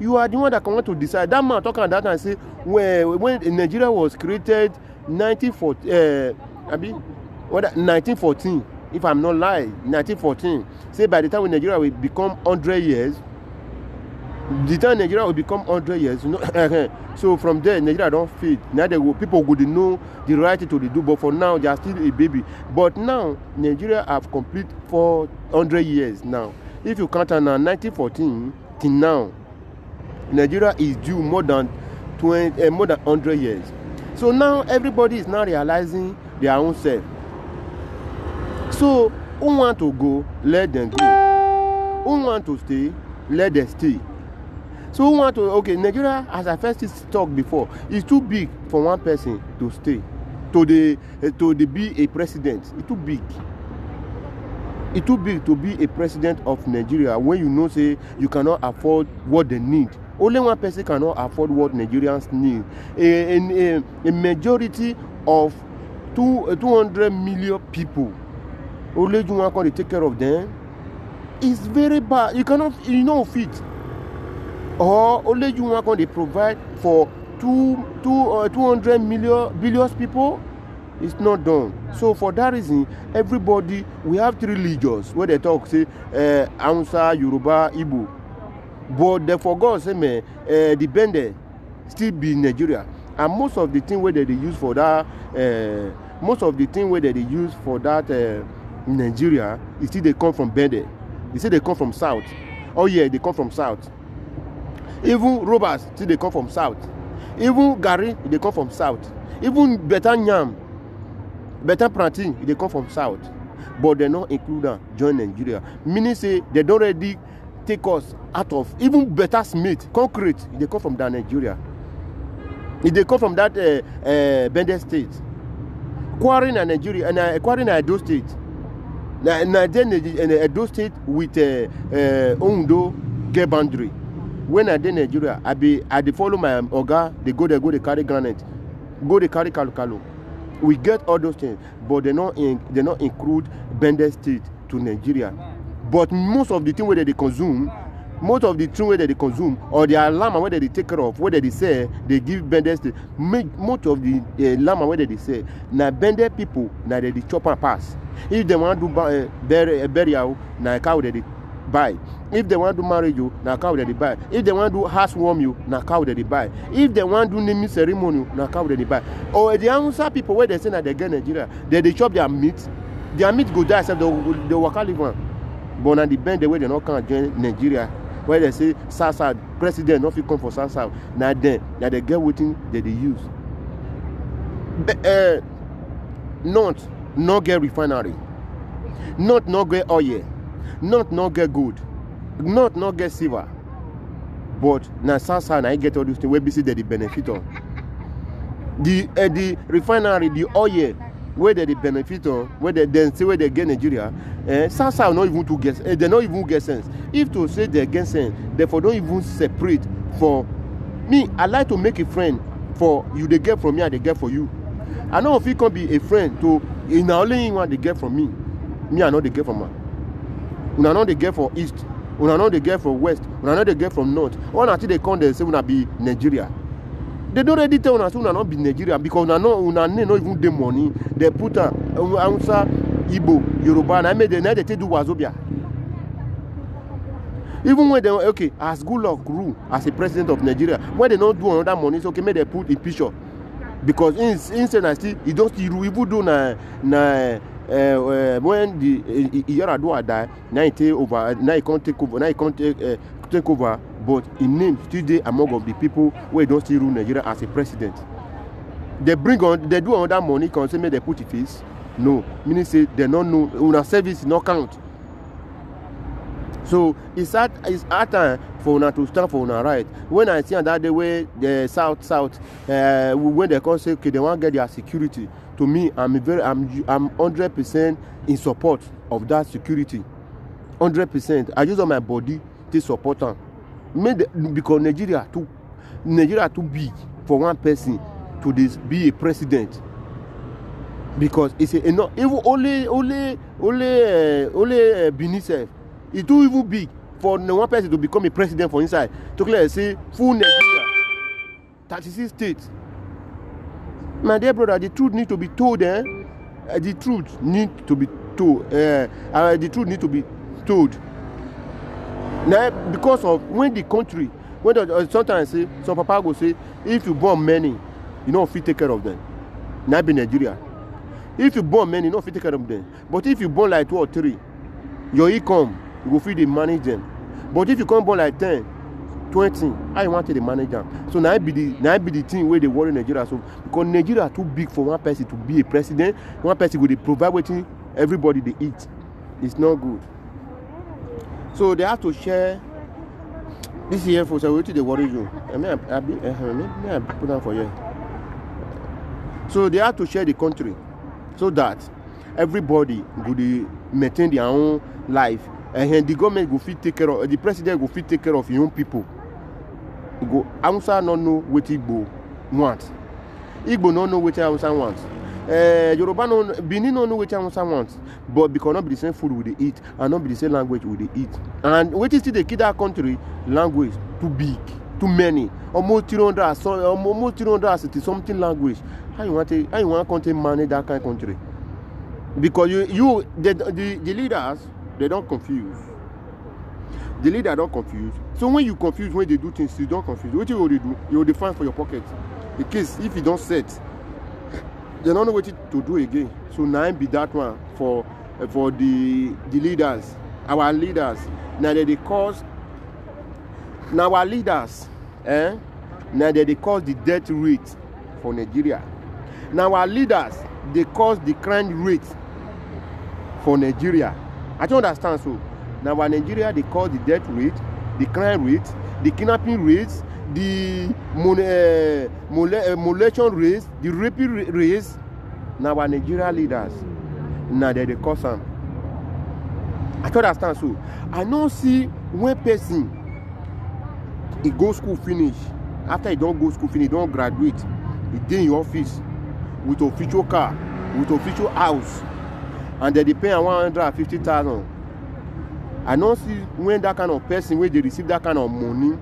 You are the one that can want to decide. That man talking about that and say when Nigeria was created 1914, if I'm not lying, 1914. Say by the time when Nigeria will become 100 years, the time Nigeria will become 100 years, you know. So from there, Nigeria don't fit. Now people would know the right to do, but for now they are still a baby. But now Nigeria have complete 400 years now. If you count on 1914 till now, Nigeria is due more than 100 years. So now everybody is now realizing their own self. So who want to go, let them go. Who want to stay, let them stay. So who want to, okay, Nigeria, as I first talked before, is too big for one person to stay, to be a president. It's too big. It's too big to be a president of Nigeria when you know say you cannot afford what they need. Only one person cannot afford what Nigerians need. A majority of 200 million people, only you want to take care of them. It's very bad. You cannot, fit. Or only you want to provide for 200 billion people. It's not done. So for that reason, everybody, we have 3 religions where they talk, say, Hausa, Yoruba, Igbo. But they forgot, say, the Bende still be in Nigeria. And most of the thing where they use for that, Nigeria, you see they come from Bende. You see they come from South. Oh yeah, they come from South. Even robbers, see they come from South. Even Gari, they come from South. Even better Nyam, better planting, they come from South. But they not include them, join Nigeria. Meaning say they don't already take us out of, even better Smith, concrete, they come from that Nigeria. If they come from that Bende state. Quarry na Nigeria, and Quarry na Edo State. Na then Edo State with Ondo get boundary. When I dey Nigeria, I dey follow my oga. They go they carry granite, go they carry kalu. We get all those things, but they not include Bende State to Nigeria. But most of the thing where they consume, or the llama where they take care of, where they say they give Bende State. Most of the llama where they say na Bende people na they chop and pass. If they want to buy burial, na cow they buy. If they want to marry you, na cow they buy. If they want to housewarm you, na cow they buy. If they want to naming ceremony, na cow they buy. Or the Hausa people where they say that they get Nigeria, they chop their meat go die, except they work live on. But na the bend the way they not can join Nigeria, where they say South president not fit come for South. Now they get waiting that they use. Not get refinery, not get oil, not get gold, not get silver. But now South I get all these things where BC they benefit on. The refinery, the oil, where they benefit on, where they then say where they get Nigeria, South not even to get, they not even get sense. If to say they get sense, therefore don't even separate. For me, I like to make a friend for you. They get from me, and they get for you. I know if you can be a friend to in only one they get from me. Me, I know they get from her. Una know they get for east. Una know they get from west. Una know they get from north. One until they come, they say una be Nigeria. They don't already tell una say una not be Nigeria because una not even the money. They put Hausa, Igbo, Yoruba, and I made the night they do Wazobia. Even when they as good luck rule as a president of Nigeria, when they don't do another money, it's okay, may they put a picture. Because instead I still he don't still even do when the Yaradua die, now he take over, now he can't take over, take over, but in name still they among of the people where don't still rule Nigeria as a president. They do another money, can say may they put it face. No, meaning say they don't know una service no count. So it's hard time for una to stand for una right. When I see that the way the south, when they come say okay, they want to get their security. To me, I'm 100% in support of that security. 100%. I use all my body to support them. Because Nigeria too big for one person to be a president. Because it's enough. Even only Benin self. It's too even big for one person to become a president for inside. To clearly say full Nigeria, 36 states. My dear brother, the truth need to be told. The truth need to be told. The truth need to be told. Now, because of when the country, sometimes say some papa go say, if you born many, you know fit take care of them. Now be Nigeria. If you born many, you know fit take care of them. But if you born like 2 or 3, your income you go fit dey manage them. But if you come born like 10, 20, how you want to manage them? So now be the thing where they worry Nigeria. So because Nigeria too big for one person to be a president, one person will provide what everybody they eat. It's not good. So they have to share this year for so they worry you. I put down for you. So they have to share the country so that everybody would maintain their own life. And the government will fit take care of the president will fit take care of young people. Go Hausa no know what Igbo want. Igbo no know what Hausa wants. Yoruba no Benin no know what Hausa wants. But because not be the same food we they eat and not be the same language we they eat. And what is still the kid that country language too big, too many, almost 300 something language. How you want to manage that kind of country? Because the leaders they don't confuse. The leader don't confuse. So when you confuse, when they do things, you don't confuse. What you will do? You will define for your pocket. In case if you don't set, they don't know what to do again. So now be that one for the leaders, our leaders. Now they cause. Now our leaders, now they cause the death rate for Nigeria. Now our leaders they cause the crime rate for Nigeria. I don't understand. So now in Nigeria they cause the death rate, the crime rate, the kidnapping rates, the molestation rates, the raping rates, Now our Nigeria leaders, now they cause them. I don't understand. So I don't see when person he go school finish. After he don't go school finish, he don't graduate. He dey in office with official car, with official house, and they pay 150,000. I don't see when that kind of person when they receive that kind of money,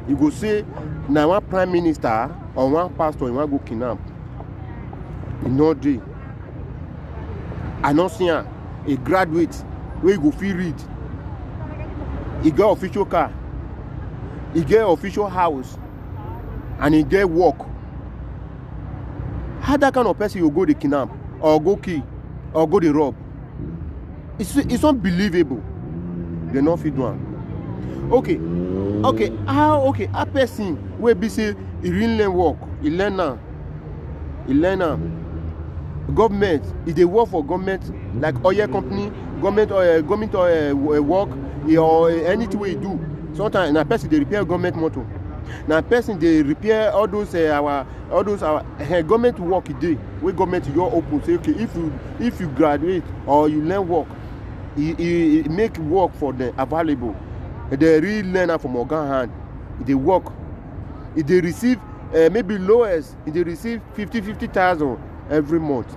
he go say now one prime minister or one pastor he want go kidnap. He no dey. I don't see a graduate where you go fit read. He get official car, he get official house, and he get work. How that kind of person you go the kidnap or go kill or go the rob? It's unbelievable. They not fit do am. Okay, how a person wey be say he really learn work, he learn now. Government, if they work for government like oil company, government work or anything we do. Sometimes na person they repair government motor. Now person they repair all those our government work day. We government you open say okay if you graduate or you learn work, he make work for them available. They really learn from organ hand. They work. If they receive maybe lowest, if they receive 50,000 every month.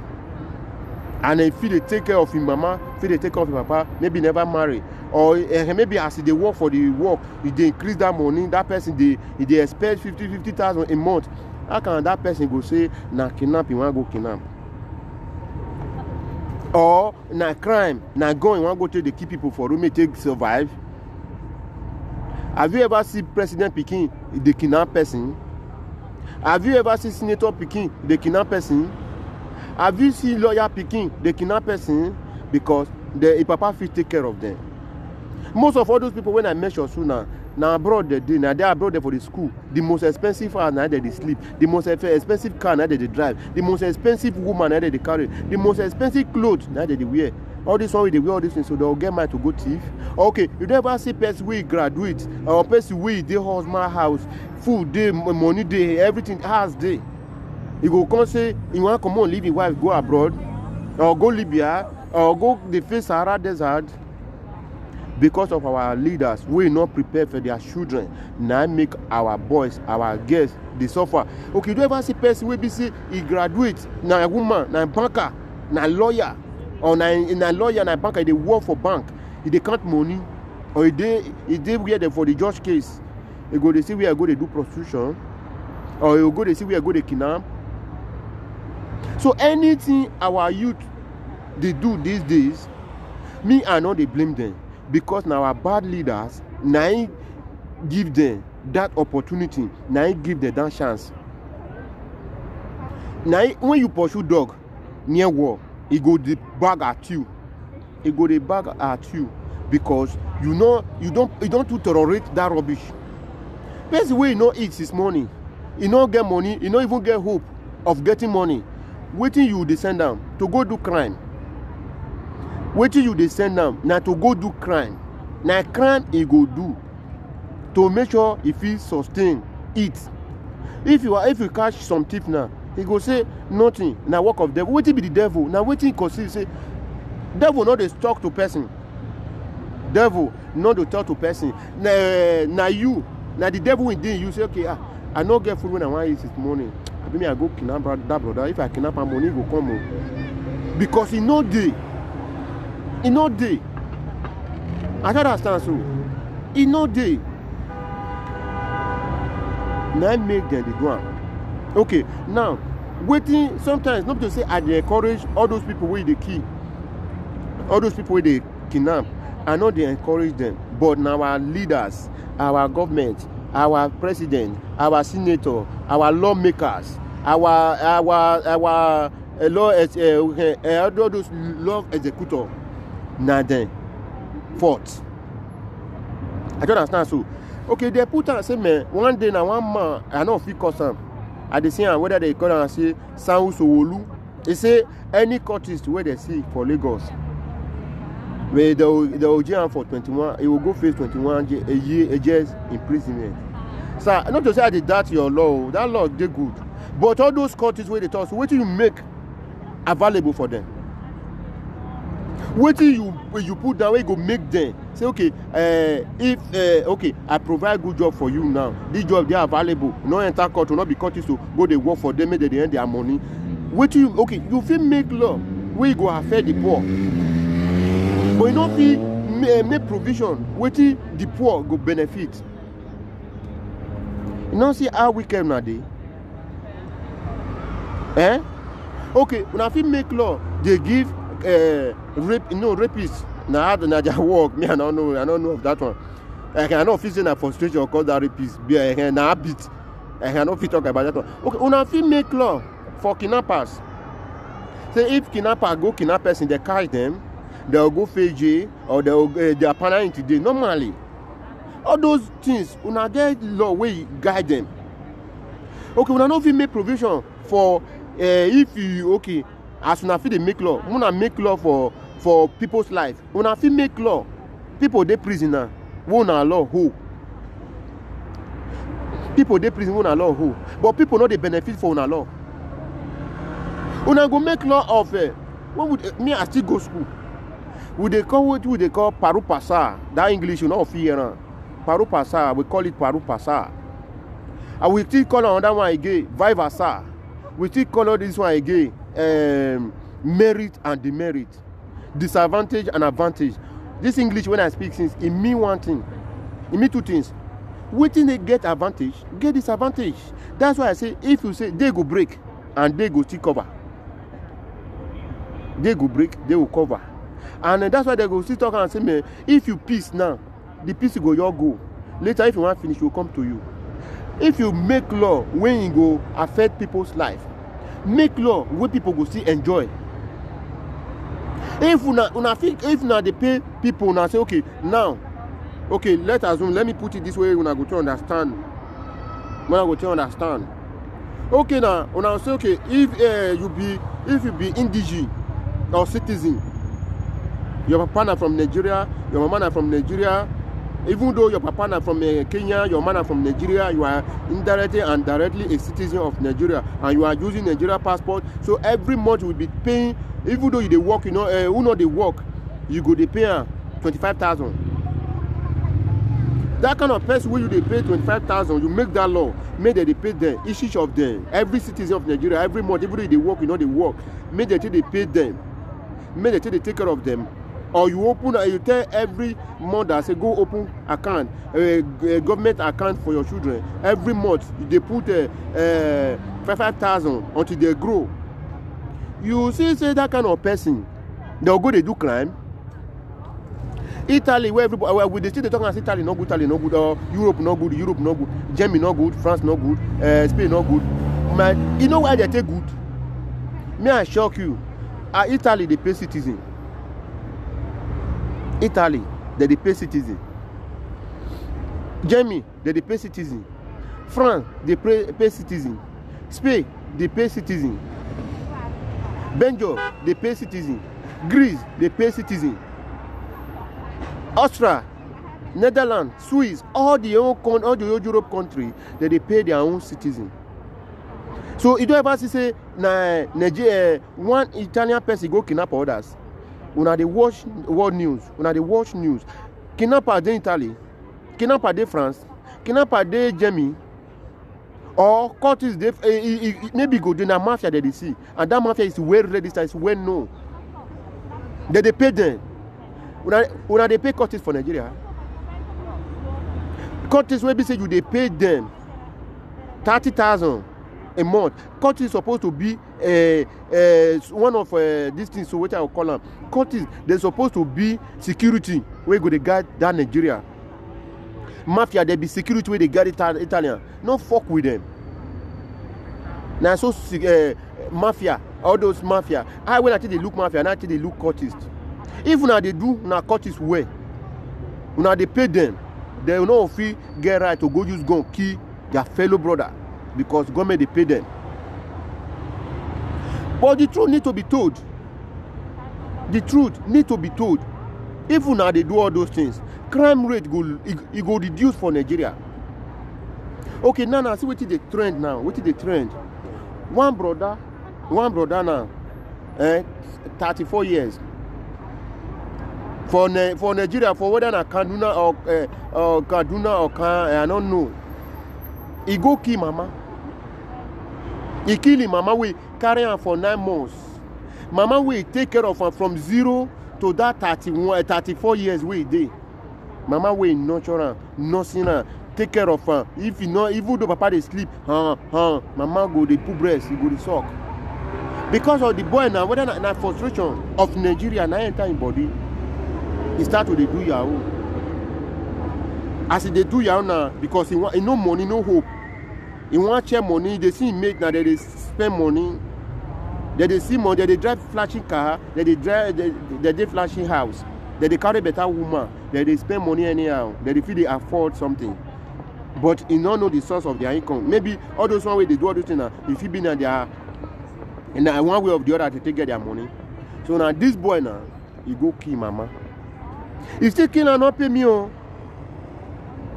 And if they take care of his mama, if they take care of his papa, maybe never marry. Or maybe as they work for the work, if they increase that money, that person they expect 50,000 a month. How can that person go say na kidnap, you want to go kidnap? Or na crime, na gun, you want to go take the key people for room take survive? Have you ever seen President Pikin, the kidnap person? Have you ever seen Senator Pikin, the kidnap person? Have you seen lawyer Pikin, the kidnap person? Because the papa fit take care of them. Most of all those people when I measure soon now abroad they do, now they are abroad for the school. The most expensive house now they sleep. The most expensive car now they drive. The most expensive woman now they carry. The most expensive clothes now they wear. All this one they wear all these things so they'll get mad to go thief. Okay, you never see person where graduate or person where they husband house, food day, money day, everything has day. You go come say you want to come on leave your wife go abroad or go Libya or go the face Sahara desert. Because of our leaders, we not prepared for their children. Now make our boys, our girls, they suffer. Okay, you ever see person where be say he graduate, now a woman, now a banker, now a lawyer, or now a lawyer, now a banker, they work for bank, if they count money, or if they where them for the judge case, they go they see where I go they do prostitution, or you go they see where I go they kidnap. So anything our youth they do these days, me I know they blame them. Because now our bad leaders now give them that opportunity, now give them that chance. Now when you pursue dog near war, he go the bag at you. He go the bag at you because you don't to tolerate that rubbish. That's the way you know eat this morning. You don't get money, you don't even get hope of getting money. Waiting you descend down to go do crime. Waiting you they send them now to go do crime. Now crime he go do to make sure if he sustain it. If you catch some thief now, he go say nothing. Now work of devil. Waiting be the devil. Now waiting consider say devil not they talk to person. Devil not to talk to person. Now you now the devil within you say okay I not get food when I want to eat this morning. I go kidnap that brother. If I kidnap my money go come home. Because he know day. He no day. I don't understand so. He no day. Now make them the ground. Okay, now waiting sometimes not to say I encourage all those people where they kill, all those people where they kidnap. I know they encourage them, but now our leaders, our government, our president, our senator, our lawmakers, our law all those law executors. Now then, fourth. I don't understand so. Okay, they put on say man, one day now one man, I know if you call some. I dey see whether they call and say Sanwo Sowolu. They say any courtist where they see for Lagos, where they will jail for 21, he will go face 21 years imprisonment. So not to say I did that your law, that law they good. But all those courtists where they talk, so what do you make available for them. Wetin you put down, where you go make them say, okay, okay, I provide good job for you now. This job they are available. No enter court, will not be courteous to go they work for them, make they earn their money. Wetin okay, you fit make law where you go affect the poor, but you no fit make provision wetin the poor go benefit. You know see how wicked na dey. Okay, una fit make law dey give rapists na their work. Me I don't know of that one. I cannot fit say na frustration cause that rapist be na habit. I cannot fit talk about that one. Okay, una fit make law for kidnappers. Say if kidnapper go kidnap person, they catch them, they'll go face jail or they are partnering today. Normally, all those things una get law wey guide them. Okay, una no fit make provision for if you okay as una fit dey make law, una make law for people's life. Una fit make law people dey prison now wey una law hold. People dey prison wey una law hold, but people no dey benefit for una law. Una go make law of when would me I still go school. We dey call what we dey call paru pasar. That English you know fear. Paru pasar, we call it paru pasar. And we still call another one again vivasar. We still call this one again merit and demerit, disadvantage and advantage. This English when I speak since it mean one thing, it mean two things. Waiting they get advantage, get disadvantage. That's why I say if you say they go break and they go still cover. They go break, they will cover. And that's why they go still talk and say, man, if you peace now, the peace will go, you go. Later, if you want to finish, it will come to you. If you make law when you go affect people's life, make law where people go still enjoy. If una they pay people, now say, okay, now, okay, let me put it this way, when I go to understand. When I go to understand. Okay, now, una say, okay, if you be indigene or citizen, your papa from Nigeria, your mama from Nigeria, even though your papa from Kenya, your mama from Nigeria, you are indirectly and directly a citizen of Nigeria, and you are using Nigeria passport. So every month you will be paying, even though you dey work, who know they work, you go dey pay 25,000. That kind of person who you dey pay 25,000, you make that law, make they pay them, each of them, every citizen of Nigeria, every month, even though they work, they work, make they pay them, make they take care of them. Or you open, you tell every mother, say go open account, a government account for your children. Every month they put 5,000 until they grow. You see, say that kind of person, they'll go they do crime. Italy, where everybody, well, they still talk and say Italy no good, or Europe no good, Germany no good, France no good, Spain no good. Man, you know why they take good? May I shock you? Italy they pay citizen. Italy, they pay citizen. Germany, they pay citizen. France, they pay citizen. Spain, they pay citizen. Belgium, they pay citizen. Greece, they pay citizen. Austria, Netherlands, Swiss, all the old Europe country, they pay their own citizen. So you don't ever see Nigeria, one Italian person go kidnap others. Una dey watch world news, una dey watch news. Kidnapper dey Italy, kidnapper dey France, kidnapper dey Germany, or cultists dey maybe go dey na mafia they see, and that mafia is well registered, is well known. They pay them. Una dey pay cultists for Nigeria. Cultists wey be say you dey pay them 30,000 a month. Cultists supposed to be one of these things, so what I will call them. Cultists, they're supposed to be security where go they guard that Nigeria. Mafia, they be security where they guard Italian. No fuck with them. Now so mafia, all those mafia. When I think they look mafia, and I think they look cultists. If now they do now cultists way, now they pay them, they will not feel get right to go use gun kill their fellow brother. Because government they pay them. But the truth need to be told. The truth need to be told. If now they do all those things, crime rate go reduce for Nigeria. Okay, now see what is the trend now. What is the trend? One brother now, 34 years. For Nigeria, for whether na Kaduna or I don't know. He go kill mama. He kill him mama. We carry her for 9 months. Mama we take care of her from 0 to that 34 years we dey. Mama we nurture her, nursing her, take care of her. If you know, even though papa dey sleep, mama go dey put breast, he go dey suck. Because of the boy now, whether na frustration of Nigeria na enter him body, he start to dey do yahoo. As he dey do yahoo now, because he no money, no hope. He want share money, they see him make now, they spend money. They see money, they drive flashing car, they drive flashing house, they carry better woman, they spend money anyhow, they feel they afford something. But he don't know the source of their income. Maybe all those one way they do all those things now, if he been in their in one way or the other to get their money. So now this boy now, he go kill mama. He still kill and not pay me. Oh.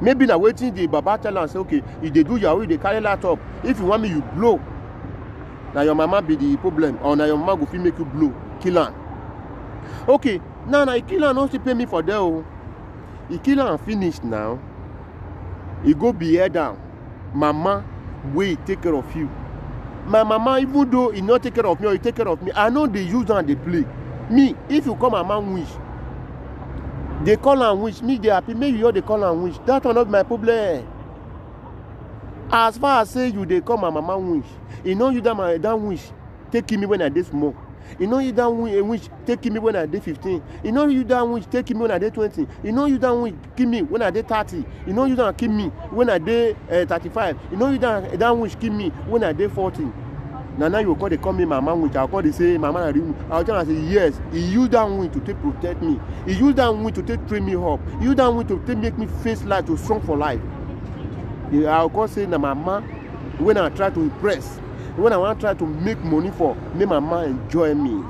Maybe now waiting the Baba tell and say, okay, if they do Yahweh, they carry laptop. If you want me, you blow. Now your mama be the problem, or now your mama go feel make you blow, kill her. Okay, now he kill her, not still pay me for that. Oh. He kill her and finish now. He go be head down. Mama, wait, take care of you. My mama, even though he not take care of me or he take care of me, I know they use and they play. Me, if you come and man wish, they call and wish. Me, they happy. Maybe you they call and wish. That's not my problem. As far as say you they come and mama wish, you know you that wish take me when I did small. You know you that wish take me when I did 15. You know you that wish take me when I did 20. You know you that wish kill me when I did 30. You know you that kill me when I did 35. You know you that wish kill me when I did 40. Now you call they call me mama wish. I'll call they say mama. I'll tell them say yes. He used that wish to take protect me. He used that wish to take train me up. He used that wish to take make me face life to strong for life. I'll call say na mama when I try to impress. When I want to try to make money for me, mama enjoy me.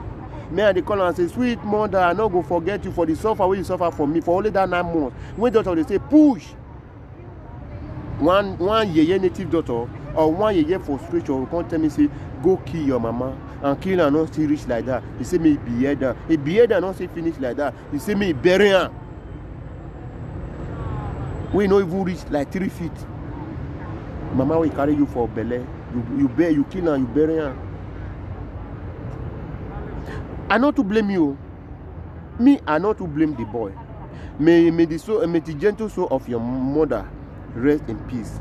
Me and they call and say, sweet mother, I not go forget you for the suffer where you suffer for me for only that 9 months. When daughter they say push. One yeye native daughter or one yeye frustration will come tell me say go kill your mama and kill her not still reach like that. He say me behead her. He behead her not still finish like that. He say me bury her. We no even reach like 3 feet. Mama will carry you for belly. You kill her, you bury her. I not to blame you. Me, I not to blame the boy. May the gentle soul of your mother rest in peace.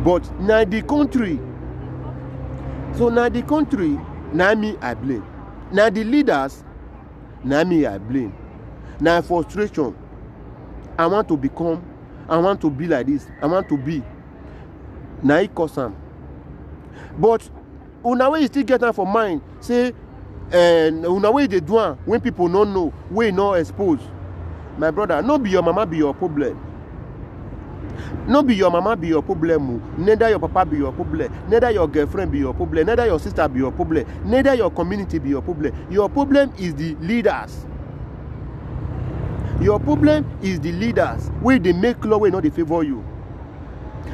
But now the country. So now the country, now me I blame. Now the leaders, now me I blame. Now frustration. I want to be like this. I want to be. Now it cause am. But una way you still get am for mind, say una way they do am when people don't know, we not exposed. My brother, no be your mama be your problem. No be your mama be your problem. Neither your papa be your problem. Neither your girlfriend be your problem. Neither your sister be your problem. Neither your community be your problem. Your problem is the leaders. Your problem is the leaders. Where they make law, where not they favor you.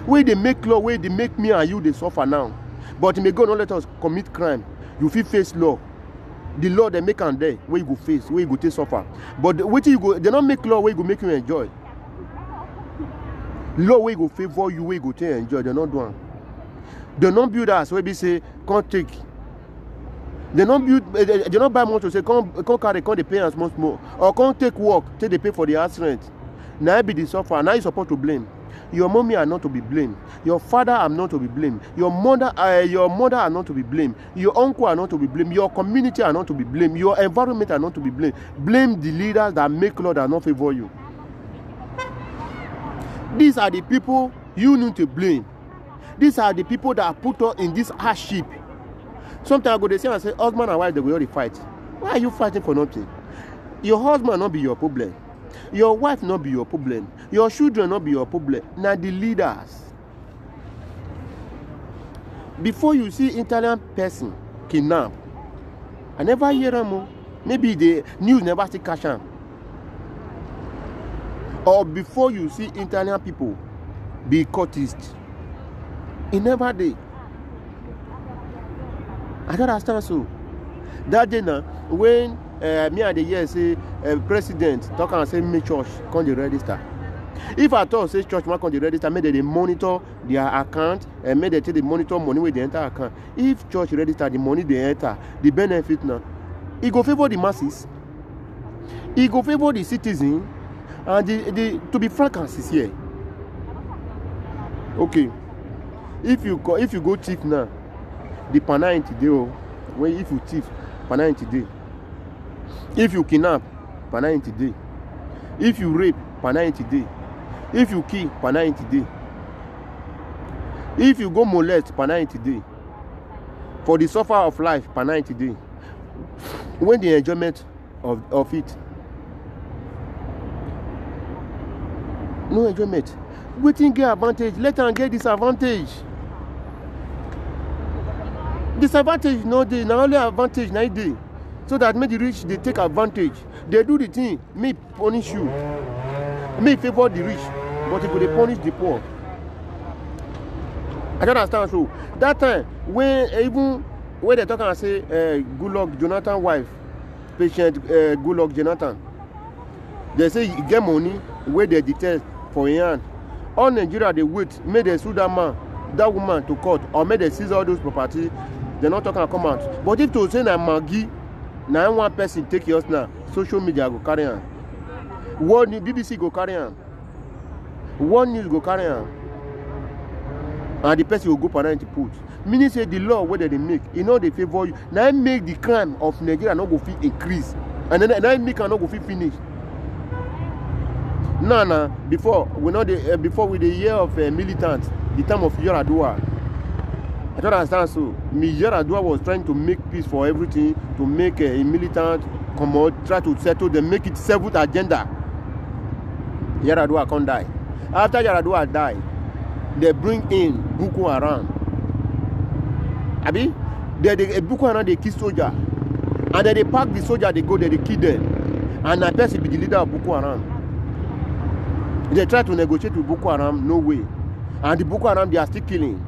Where they make law, where they make me and you they suffer now. But may God not let us commit crime. You feel face law. The law they make and there, where you go face, where you go take suffer. But wait till you go, they don't make law where you go make you enjoy. Law where you go favor you, where you go take enjoy. They not doing. They don't build us where they say can't take. They don't build. They don't buy much to say can't carry, can't they pay us much more, or can't take work till they pay for the house rent. Now be the suffer. Now you supposed to blame. Your mommy are not to be blamed. Your father are not to be blamed. Your mother are not to be blamed. Your uncle are not to be blamed. Your community are not to be blamed. Your environment are not to be blamed. Blame the leaders that make law that not favor you. These are the people you need to blame. These are the people that are put us in this hardship. Sometimes I go to say and say, husband and wife, they will already fight. Why are you fighting for nothing? Your husband not be your problem. Your wife not be your problem. Your children not be your problem. Now the leaders. Before you see Italian person kidnapped, I never hear them. Maybe the news never see catch them. Or before you see Italian people be cultists, it never did. I don't understand so. That day now, when me and the year say president talk and say make church come the register. If I thought say church man come the register, make they monitor their account and make they take the monitor money with the enter account. If church register the money they enter, the benefit now, it go favor the masses. It go favor the citizen, and the to be frank and sincere. Okay, if you go thief now, the penalty day. When if you thief, penalty day. If you kidnap, penalty day. If you rape, penalty day. If you kill, penalty day. If you go molest, penalty day. For the suffer of life, penalty day. When the enjoyment of it, no enjoyment. Wetin get advantage, let am get disadvantage. Disadvantage no dey, na only advantage na dey. So that make the rich they take advantage. They do the thing, me punish you. Me favor the rich, but if they punish the poor. I don't understand. So that time when even when they talk and say Goodluck Jonathan wife, patient Goodluck Jonathan, they say you get money where they detect for a hand. All Nigeria they wait, may they sue that man, that woman to court, or may they seize all those property. They're not talking come out. But if to say that Maggie, now one person take yours now, social media go carry on. World News, BBC go carry on. World News go carry on. And the person will go penalty put. Meaning say the law where they make, you know they favor you. Now make the crime of Nigeria not go fit increase. And then now make not go fit finish. Nah, before we know the before with the year of militants, the time of Yaradua. I don't understand. So Yaradua was trying to make peace for everything, to make a militant come out, try to settle them, make it seventh agenda. Yaradua can't die. After Yaradua died, they bring in Boko Haram. Abi, they Boko Haram they kill soldier, and then they pack the soldier, they go there, they kill them, and that person be the leader of Boko Haram. They try to negotiate with Boko Haram, no way. And the Boko Haram, they are still killing.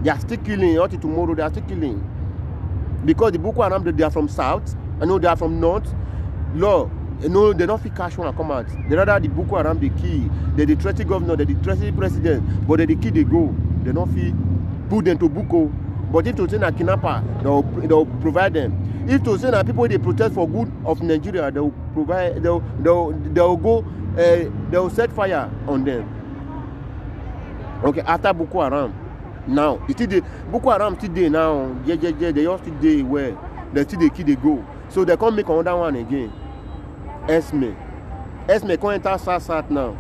They are still killing. Until tomorrow, they are still killing. Because the Boko Haram, they are from south. I know they are from north. Lord, you know, they don't feel cash when I come out. They rather the Boko Haram, they kill. They threaten governor, they threaten president. But they kill, they go. They don't feel put them to Boko. But if to say a kidnapper, they'll provide them. If to say that people, they protest for good of Nigeria, they'll provide, they'll go, they'll set fire on them. Okay, after Boko Haram, now it's still Boko Haram still there now. They all still there where they still they kill they go. So they can't make another one again. Esme can't enter Sasat now.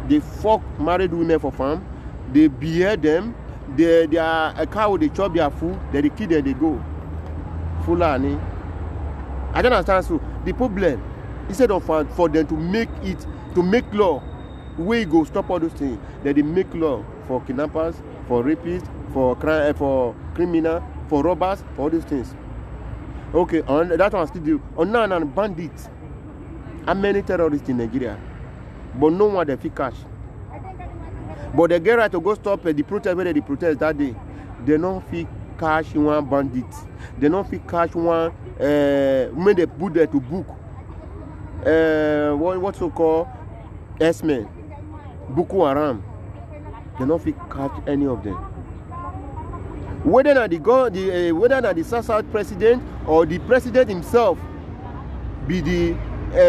They fuck married women for farm. They behead them. They are a cow. They chop their food. They kill them. They go. Fulani. I don't understand. So the problem, instead of for them to make it, to make law, where you go stop all those things, that they make law for kidnappers, for rapists, for criminal, for robbers, for all these things. Okay, on that one still do. On now and bandits. How many terrorists in Nigeria? But no one they fit cash. But they get right to go stop the protest where they protest that day. They don't fit cash one bandit. They don't fit cash one when they put there to book. What's so called S-men, Boko Haram. They don't fit catch any of them. Whether not the South president or the president himself be the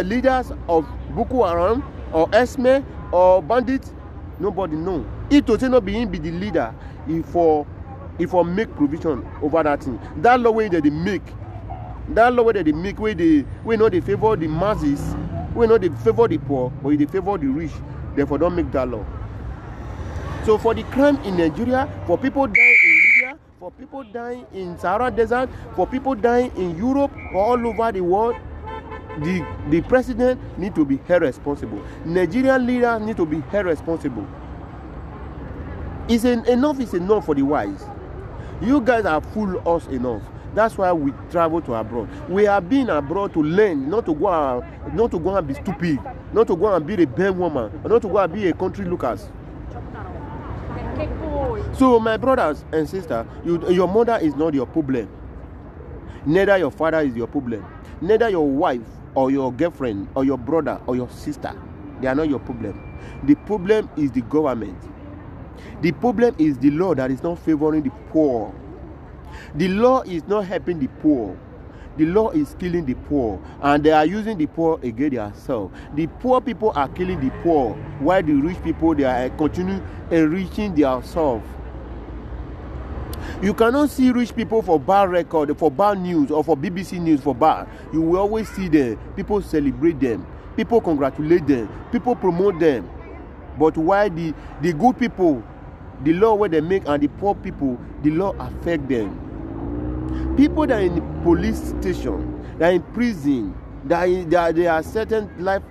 leaders of Boko Haram or S-men or bandits, nobody know. If to say not be him be the leader, if for make provision over that thing. That law way that they make, where they favor the masses, where not they favor the poor, but they favor the rich. Therefore, don't make that law. So for the crime in Nigeria, for people dying in Libya, for people dying in Sahara Desert, for people dying in Europe or all over the world, the president need to be held responsible. Nigerian leaders need to be held responsible. Enough is enough for the wise. You guys have fooled us enough. That's why we travel to abroad. We have been abroad to learn, not to go and be stupid, not to go and be a bad woman, or not to go and be a country lookers. So my brothers and sisters, your mother is not your problem. Neither your father is your problem. Neither your wife or your girlfriend or your brother or your sister. They are not your problem. The problem is the government. The problem is the law that is not favoring the poor. The law is not helping the poor. The law is killing the poor, and they are using the poor against themselves. The poor people are killing the poor, while the rich people, they are continue enriching themselves. You cannot see rich people for bad record, for bad news, or for BBC News for bad. You will always see them. People celebrate them. People congratulate them. People promote them. But why the good people, the law where they make, and the poor people, the law affect them. People that are in the police station, that are in prison, they are certain life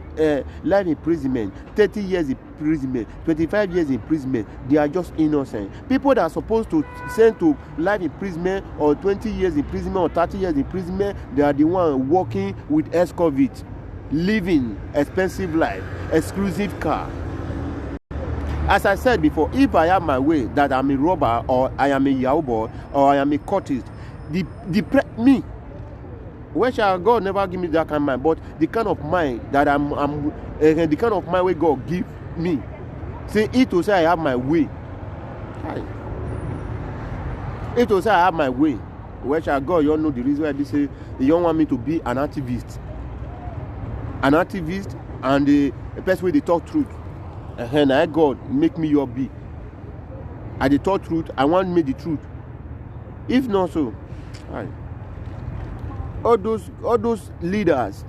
imprisonment, 30 years imprisonment, 25 years imprisonment. They are just innocent. People that are supposed to send to life imprisonment or 20 years imprisonment or 30 years imprisonment, they are the one working with ex-convict, living expensive life, exclusive car. As I said before, if I have my way that I'm a robber or I am a yahoo boy or I am a cultist, me, where shall God never give me that kind of mind? But the kind of mind that the kind of mind where God give me, say it will say I have my way. It will say I have my way. Where shall God? You all know the reason why they say they don't want me to be an activist, and the best way they talk truth. And I God make me your be. I they talk truth. I want me the truth. If not so, all those leaders,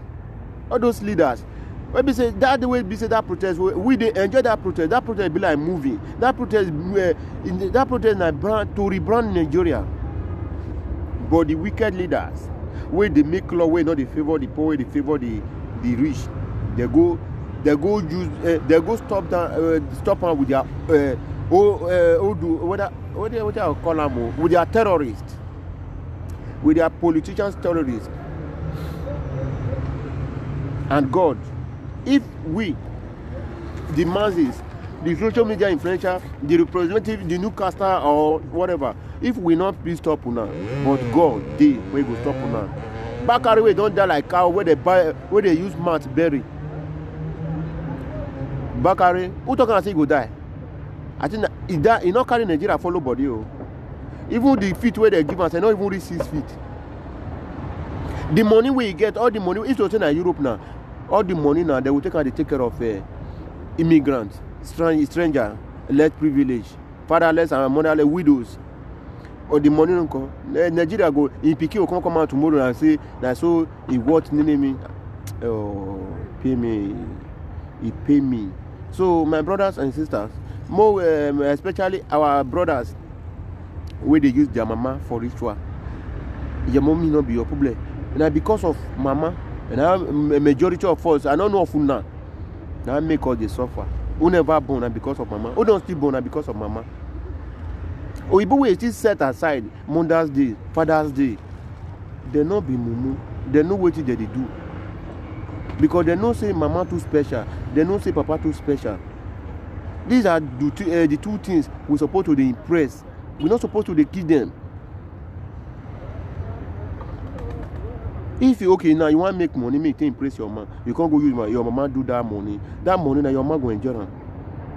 when we say that the way we say that protest, we they enjoy that protest. That protest be like movie. That protest like brand to rebrand Nigeria. But the wicked leaders, where they make law, where not they favor the poor, they favor the rich. They go stop them with their what I call them, with their terrorists, with their politicians terrorists. And God, if we, the masses, the social media influencer, the representative, the newcaster or whatever, if we not please stop now, but God, they go stop now. Bakari we don't die like cow where they use mat bury. Bakari, who talking and say he go die? I think he not carry Nigeria follow body. Oh. Even the feet where they give us, I not even reach 6 feet. The money we get, all the money, if you say in Europe now, all the money now, they will take care of immigrants, stranger, less privilege, fatherless and motherless, widows. Or the money don't come. Nigeria go, in Piquet will come out tomorrow and say, that so he what me? Oh, pay me. So my brothers and sisters, more especially our brothers, where they use their mama for ritual, your mommy not be your problem. And because of mama, and a majority of us, I don't know of now, now make all they suffer. Who never born and because of mama, who don't still born and because of mama. Or if we still set aside Mother's Day, Father's Day, they not be mumu, they know what they do. Because they don't say mama too special, they don't say papa too special. These are the two things we're supposed to impress. We're not supposed to kill them. If you okay now you want to make money, make to impress your mom, you can't go use your mama do that money. That money now your mom go enjoy them.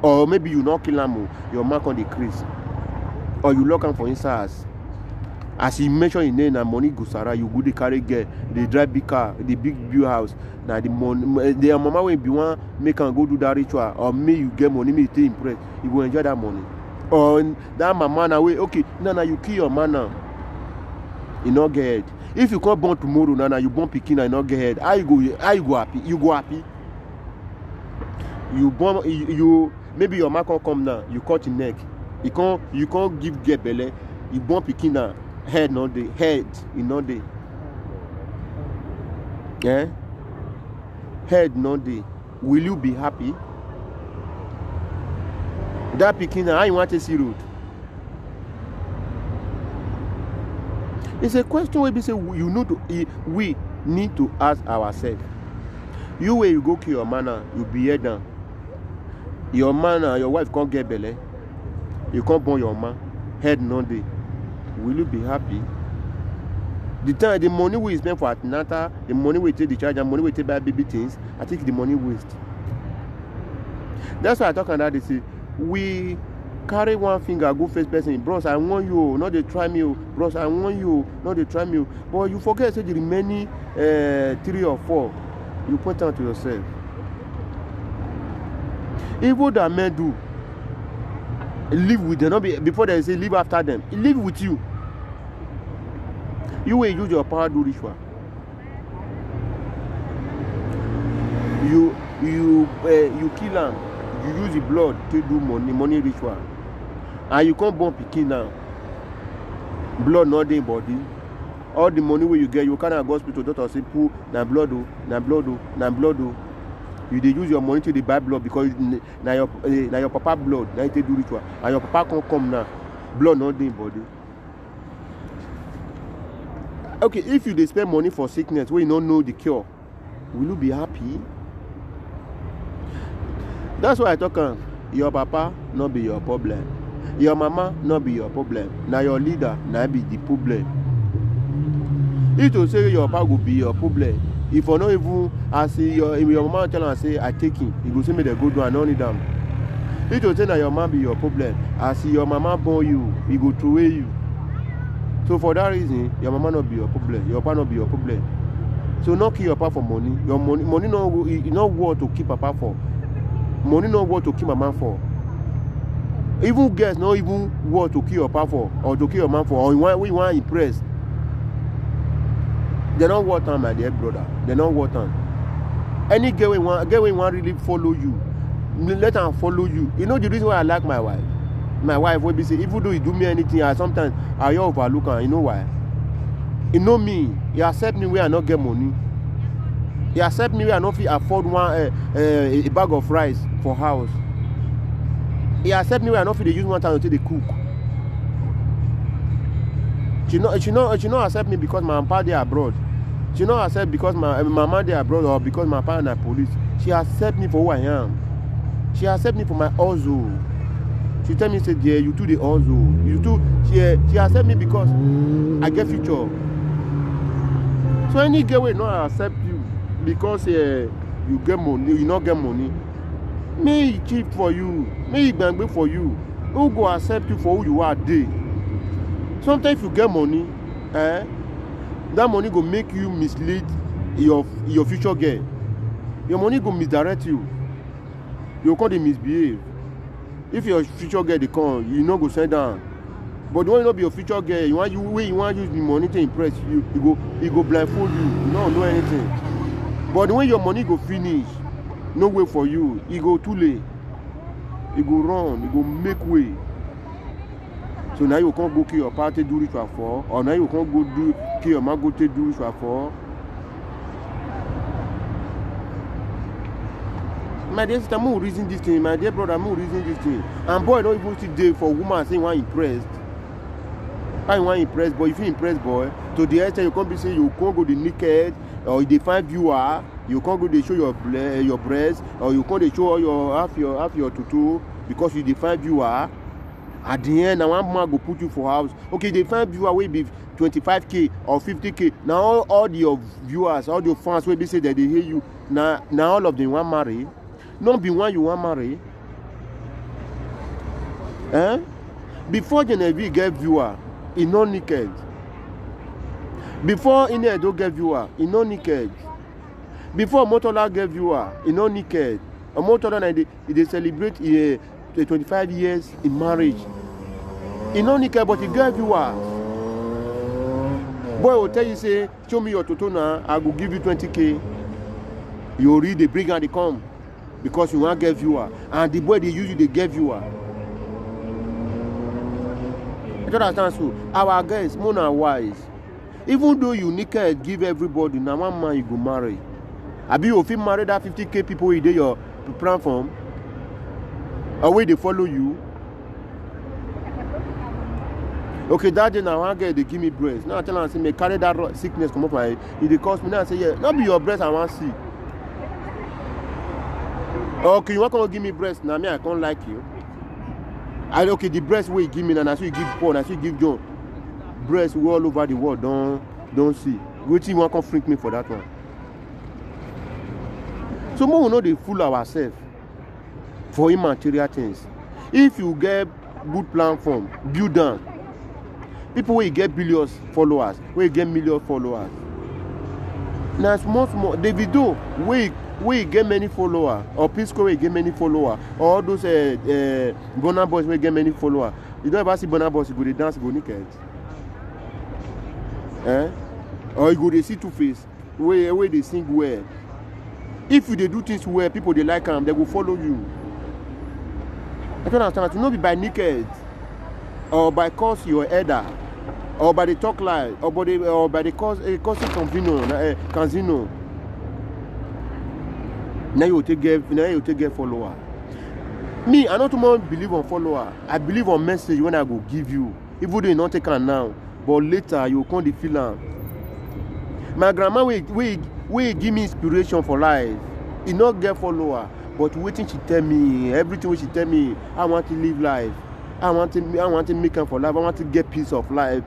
Or maybe you not kill them, your mom can decrease. Or you lock them for inside. As you mention in name, money go Sarah, you go the carry girl, they drive big car, the big view house. Now the money, their mama will be one make and go do that ritual, or me you get money, me to impress, you will enjoy that money. Or that mama now way, okay, now you kill your man now, you not get head. If you can't born tomorrow, now you born Pekin and not get head. How you go happy? You go happy. You born you maybe your man can't come now, you cut your neck. You can't give get belly. You born Pekin now. Head no day, head in no day. Yeah? Head no day. Will you be happy? That picking now, I want to see road. It's a question where we say we need to ask ourselves. You where you go kill your man, you be here down. Your man, your wife can't get belly. You can't born your man. Head no day. Will you be happy? The money we spend for antenatal, the money we take the charge, and money we take buy baby things, I think the money waste. That's why I talk about this. We carry one finger, go face person. Bros, I want you, not they try me. Bros, I want you, not they try me. But you forget say the remaining 3 or 4, you point out to yourself. Evil that men do, live with them, not before they say live after them. Live with you. You will use your power to do ritual. You kill them. You use the blood to do money ritual. And you can't born pikin now. Blood not in body. All the money where you get, you can't go hospital. Doctor say, "Poo, na blood, na blood, na blood." You dey use your money to buy blood because na your papa blood. Now you do ritual, and your papa can't come now. Blood not in body. Okay, if you dey spend money for sickness where you don't know the cure, will you be happy? That's why I talk your papa not be your problem. Your mama not be your problem. Now your leader not be the problem. If you say your papa will be your problem, if you not even as your mama tell and say I take him, you go say me the good one, I don't need them. If you say that your mama be your problem, as your mama born you, he go throw away you. So for that reason, your mama not be your problem, your papa not be your problem. So not kill your papa for money. Your money not worth to keep papa for. Money not worth to kill mama for. Even girls not even worth to kill your papa for or to kill your man for. Or we want impress. They don't worth on, my dear brother. They don't worth on. Any girl we want really follow you. Let her follow you. You know the reason why I like my wife. My wife will be say, even though you do me anything, sometimes I overlook her. You know why? You know me. You accept me where I not get money. You accept me where I not afford a bag of rice for house. You accept me where I not use 1,000 to the cook. She not accept me because my papa they abroad. She not accept because my mama they abroad or because my parents are police. She accept me for who I am. She accept me for my hustle. She tell me say, "Yeah, you do the hustle. You do." She accept me because I get future. So any girl will not accept you because you get money, you not get money. May cheap for you, may bang for you. Who go accept you for who you are today? Sometimes if you get money, that money go make you mislead your future girl. Your money go misdirect you. You call them misbehave. If your future girl they come, you know go send down. But when you not be your future girl, you want use the money to impress you. You go blindfold you. You don't know anything. But when your money go finish, no way for you. You go too late. You go run. You go make way. So now you can't go kill your party do ritual for, or now you can't go kill your man go take do ritual for. My dear sister, I'm reason this thing. My dear brother, I'm reason this thing. And boy, don't even sit there for woman saying one impressed. I want impressed, boy. If you impressed, boy, to the extent you can't be saying you can't go the naked, or they find viewer, you can't go they show your breast, or you can't they show all half your tutu because you define viewer. At the end, now one man go put you for house. Okay, they find viewer will be 25k or 50k. Now all your viewers, all your fans will be say that they hear you. Now all of them want marry. Not be one you want marry. Before Genevieve get viewer, he no naked. Before Inedo get viewer, he no naked. Before Motola get viewer, he no naked. A Motola they celebrate 25 years in marriage. He no naked, but he get viewer. Boy will tell you say, show me your totona, I will give you 20k. You read the bring and they come. Because you want to get viewer. And the boy they use you, they get viewer. You don't understand, so our guys, more than wise. Even though you naked, give everybody, now one man you go marry. Abi you fit marry that 50k people who dey your platform, or where they follow you. Okay, that day now one girl they give me breast. Now I tell her say me carry that sickness come up my head. It dey cost me. Now I say yeah, not be your breast I want see. Okay, you want to give me breast? Now me I can't like you. Okay, the breast way you give me now, so you give Paul, now so you give John. Breast all over the world, don't don't see. Wetin you wan come freak me for that one? So make we no dey fool ourselves for immaterial things. If you get good platform, build am. People wey get billions followers, wey get million followers. Na small Davido wey get many followers, or Pisco wey get many followers, or all those Burna Boys wey get many followers. You don't ever see Burna Boys go dey dance, go naked. Or you go dey see Two-Face wey dey sing well. If you dey do things well, people dey like am, they go follow you. I don't understand. To not be by naked, or by cause your elder, or by the talk lie, or by the cause casino. Now you take get follower. Me, I not too much believe on follower. I believe on message when I go give you. Even though you not take am now, but later you come the feel am. My grandma we give me inspiration for life. He not get follower, but wetin she tell me, everything she tell me, I want to live life. I want to make am for life. I want to get peace of life.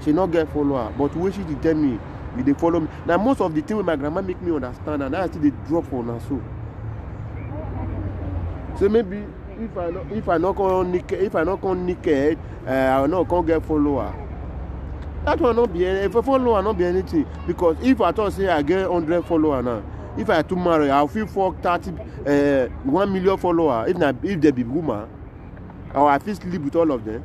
She not get follower, but when she tell me, they follow me. Now most of the thing with my grandma make me understand, and I still they drop for now so. So maybe if I not come naked, I will not come get follower. That will not be if a follower not be anything, because if I thought say I get 100 follower now, if I to marry, I'll feel for 1 million follower. If they be woman, or I feel sleep with all of them.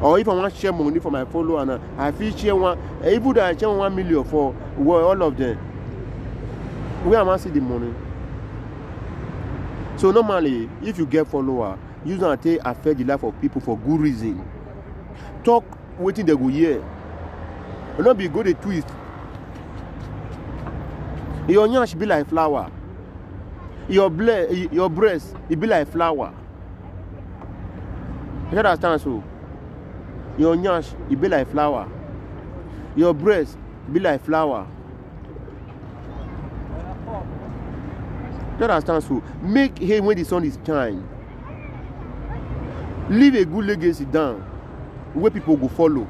Or if I want to share money for my follower now, I feel share one. Even though I share 1 million for all of them, where am I see the money? So normally, if you get follower, use and take affect the life of people for good reason. Talk waiting they go hear. Will not be go the twist. Your nyash be like flower. Your breast it be like flower. You understand so? Your nyash it be like flower. Your breast be like flower. You understand so? Make hay when the sun is shine. Leave a good legacy down where people go follow.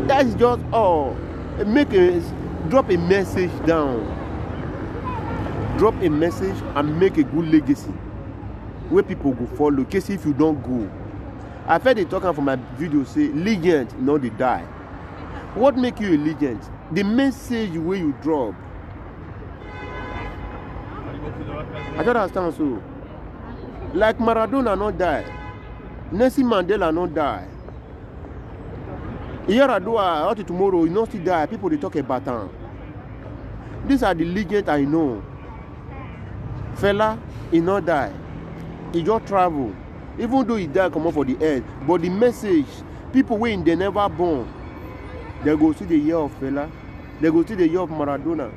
That is just all. Drop a message down. Drop a message and make a good legacy where people go follow. In case if you don't go, I've heard they talking from my video say legend, not they die. What make you a legend? The message where you drop. I don't understand so. Like Maradona not die, Nelson Mandela not die. Yaradua out tomorrow, he not still die. People they talk about him. These are the legends I know. Fella, he not die. He just travel. Even though he died, come up for the earth. But the message, people when they never born, they go see the year of Fella. They go see the year of Maradona.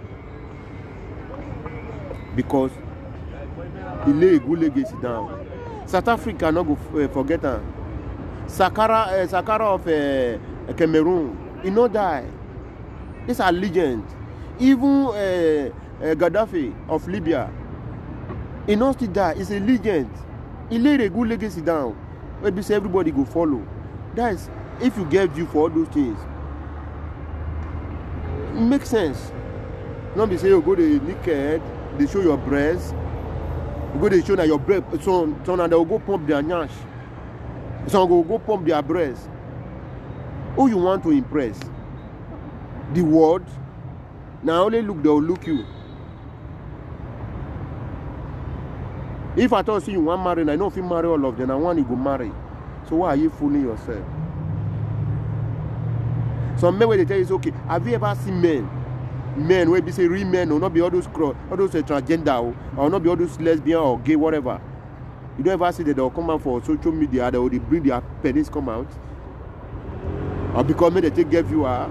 Because he lay a good legacy down. South Africa not go forget him. Sakara of Cameroon, he not die. These are legends. Even Gaddafi of Libya, he not still die. He's a legend. He laid a good legacy down. Maybe say everybody go follow. That is, if you get view for all those things, it makes sense. Not be say you go to naked, they show your breast. You go to show that your breast, so and they will go pump their nyash. Some will go pump their breast. Who you want to impress? The world. Now only look, they will look you. If I thought see you want marry, I know if you marry all of them, I want you go marry. So why are you fooling yourself? Some men when they tell you it's okay. Have you ever seen men? Men where be say real men or not be all those transgender or not be all those lesbian or gay, whatever. You don't ever see that they'll come out for social media, they will bring their penis come out. Or because they take get viewer.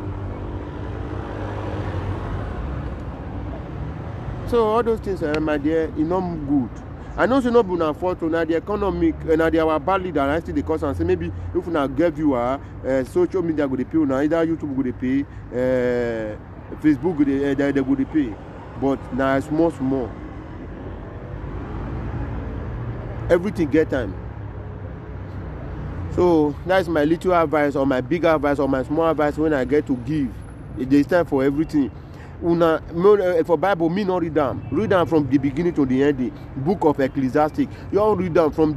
So all those things, my dear, it's not good. I know so not be na fault na the economic na the our bad leader and still the cause and say maybe if we na get viewer, social media go dey pay na either YouTube go dey pay, Facebook go dey they go dey pay, but na small. Everything get time. So that's my little advice, or my big advice, or my small advice when I get to give. There's time for everything. For Bible, me not read them. Read them from the beginning to the ending. Book of Ecclesiastes. You all read them from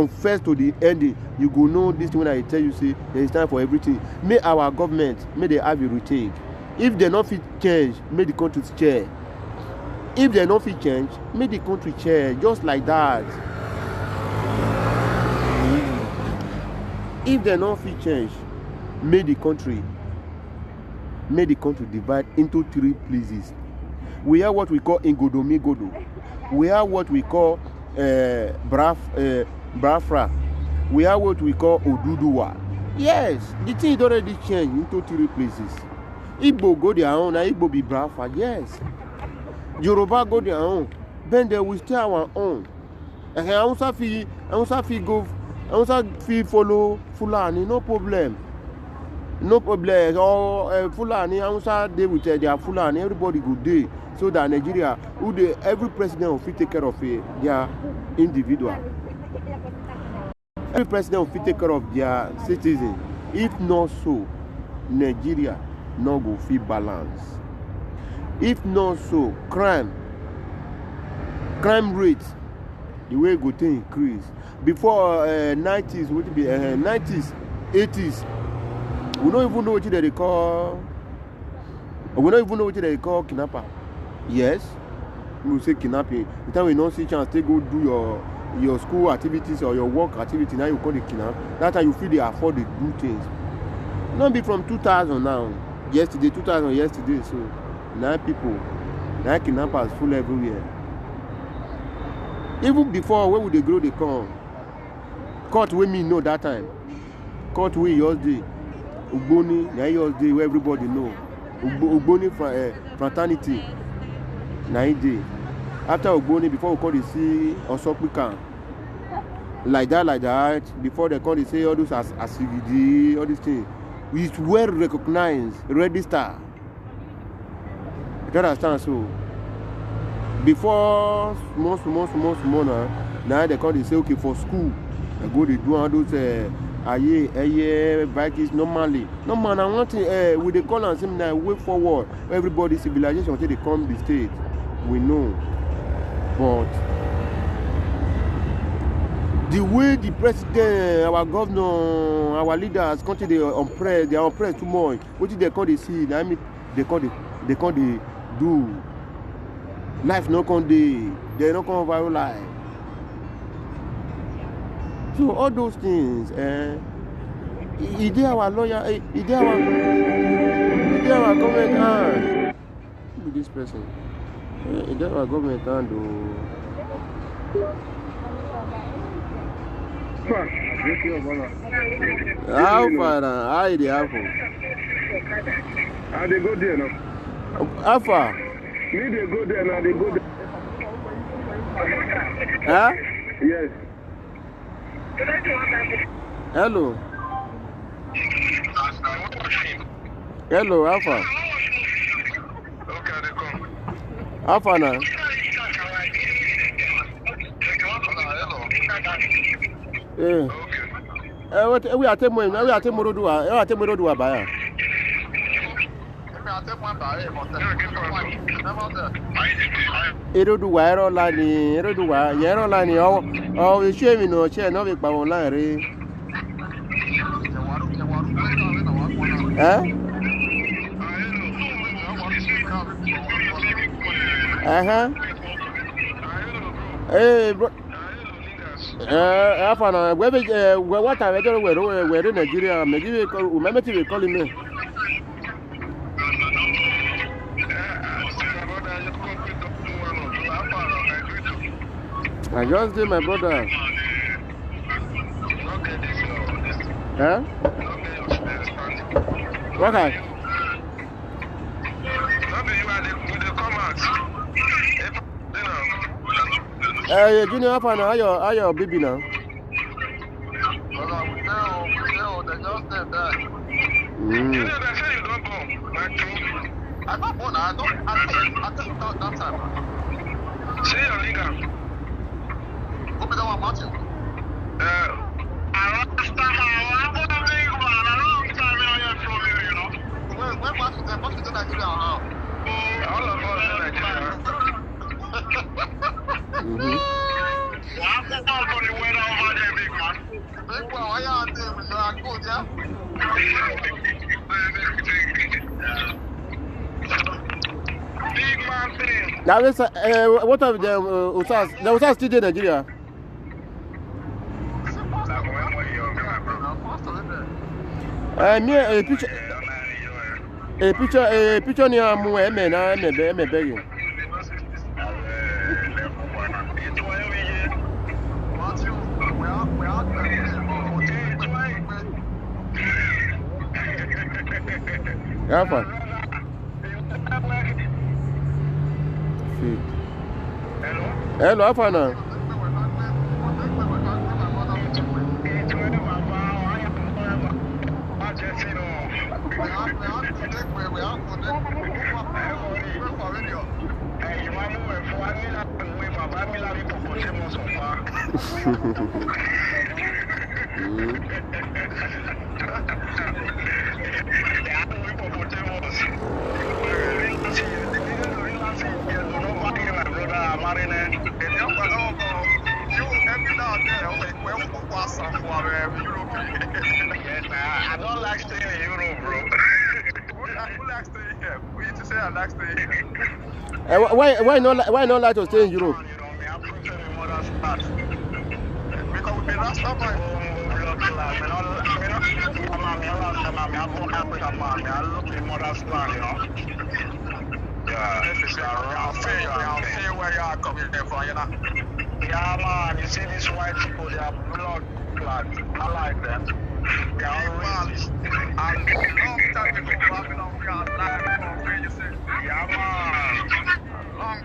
first to the ending. You go know this when I tell you, say there is time for everything. May our government, may they have a routine. If they not fit change, may the country change. If they not fit change, may the country change. Just like that. If they not fit change, may the country divide into 3 places. We have what we call Ingodomigodo. We have what we call Biafra. We have what we call Oduduwa. Yes, the thing is already changed into 3 places. Igbo go their own, and Igbo be Biafra. Yes. Yoruba go their own. Then they will stay our own. And Hausa fi follow Fulani, no problem. No problem. Or Fulani, Hausa they will tell their Fulani, everybody go there. So that Nigeria, every president will fit take care of their individual. Every president will fit take care of their citizen. If not so, Nigeria no go fit balance. If not so, crime rate, the way go to increase. Before 90s, what would be 90s, 80s, we don't even know what they call. We don't even know what they call kidnapper. Yes, we say kidnapping. The time we don't see chance, they go do your school activities or your work activity. Now you call it kidnap. That time you feel they afford to do things. Not be from 2000 now. Yesterday, 2000 yesterday. So now kidnappers full everywhere. Even before, where would they grow? They come. Court with me know that time. Court with yours day. Ugboni, now yours day where everybody know. Ugboni fraternity. 9 day. After Ugboni, before we call the C or Sopika. Like that. Before they call the say all those as CVD, all these things. It's well recognized, registered. You understand? So before most now they call they say okay for school. They go they do all those bikes normally. No man, I want to with the call and say now way forward. Everybody civilization until they come the state. We know. But the way the president, our governor, our leaders country they are oppressed too much. What did they call they see? I mean they call they do. Life no con they no con viral life. So all those things, is there our lawyer, is there our government hand? Who be this person? Is there our government hand? How far now? How is it happen? They go there now. How far? Me they go there now, they go there. Huh? Yes. Hello. Hello, how far? Okay, they come. How far now? Yeah. Okay. What we are taking Morodu Abaya. Eroduwa Eroduwa oh issue mi no che no be pa won láàrin. Bro. Afana what are we in Nigeria? Nigeria calling me. I just did my brother. Huh? Okay. Junior, how your baby now? Say your nigga. Open the one, Martin. for the weather over there, big man. Big man, why you doing? You are good, yeah? Big man thing. Now, what of the Usas? The Usas still in Nigeria. Me a picture near Muemme, I'm begging. Yeah, fine. Hello, how far now? I don't like staying in Europe, bro. Who likes staying here? We need to say I like staying here. Why not like to stay in Europe? You know me, I'm from the mother's part. Because we've been Rasta by blood class. I look at mother's land, you know. Yeah, I'm saying where you are coming from, you know. Yeah, man, you see these white people, they are blood clad. I like them. They are always and long time ago, we are alive, you see. Yeah, man. Long,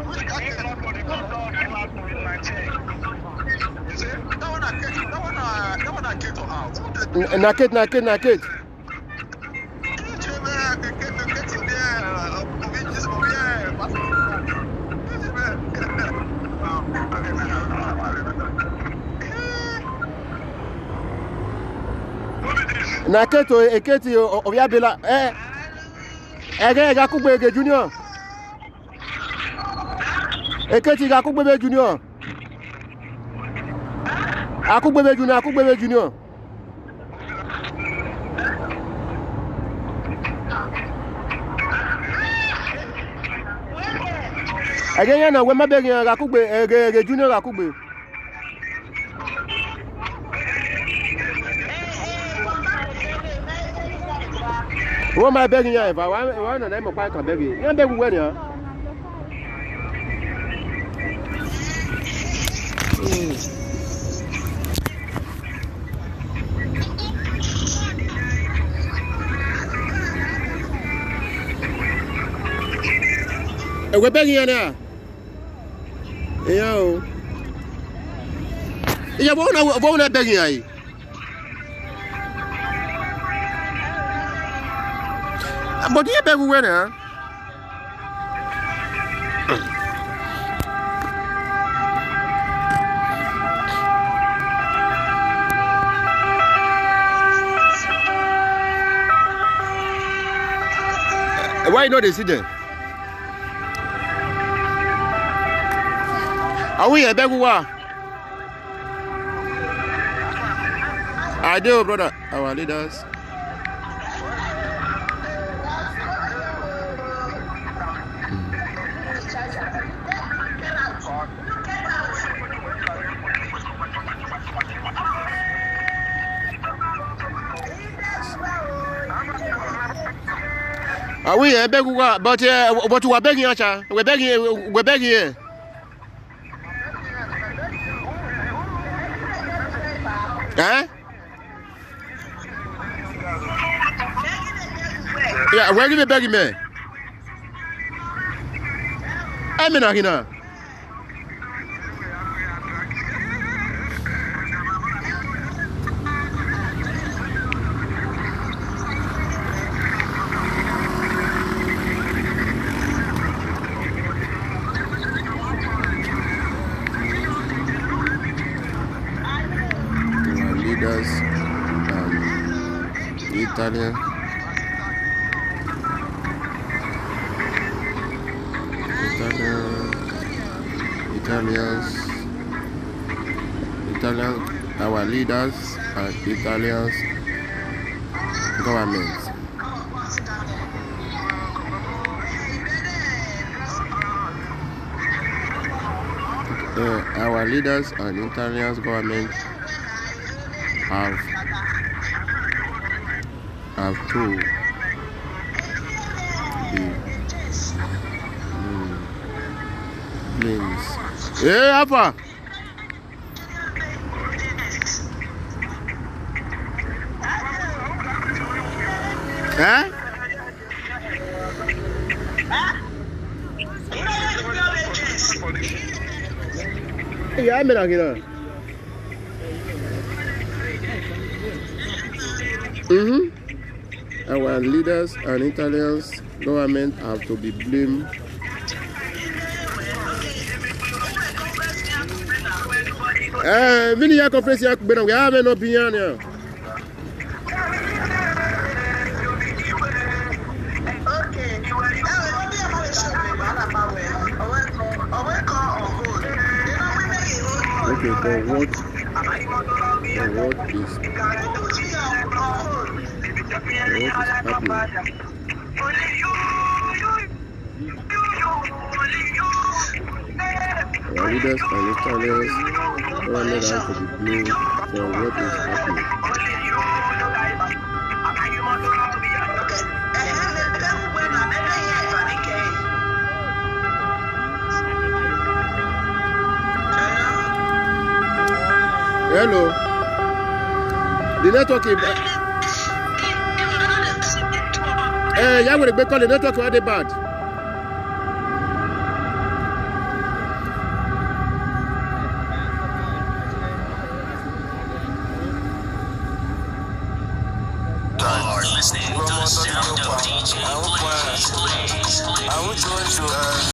which guy is not for the blood clad COVID-19? You see, that one I get on out. Naked. Naketo eketi obiabela ega kugbege junior eketi ga kugbebe junior akugbebe junior agenya na we mabege ga kugbe ege junior ga kugbe What am I begging you? If I want to name a quite a begging, you're begging when you we're begging you now. Yo, you won't begging you. But you better win, huh? Why not they sit there? Are we a beggar? I do, brother. Our leaders. Are we a beggar? But what we are begging, Acha? We're begging here. Huh? Yeah, where do you begging me? I'm not here. Italian our leaders and Italians government. Our leaders and Italians government have told the planes. Hey, Alpha! Huh? Yeah, I'm not here. Our leaders and Italians government have to be blamed. Vini ya conference ya kubena, we have an opinion here. Okay, for what is happening? Our leaders and Italians government have to be blamed for what is happening. Hello. The network is yeah, we call the network very bad. You're listening to the sound of DJ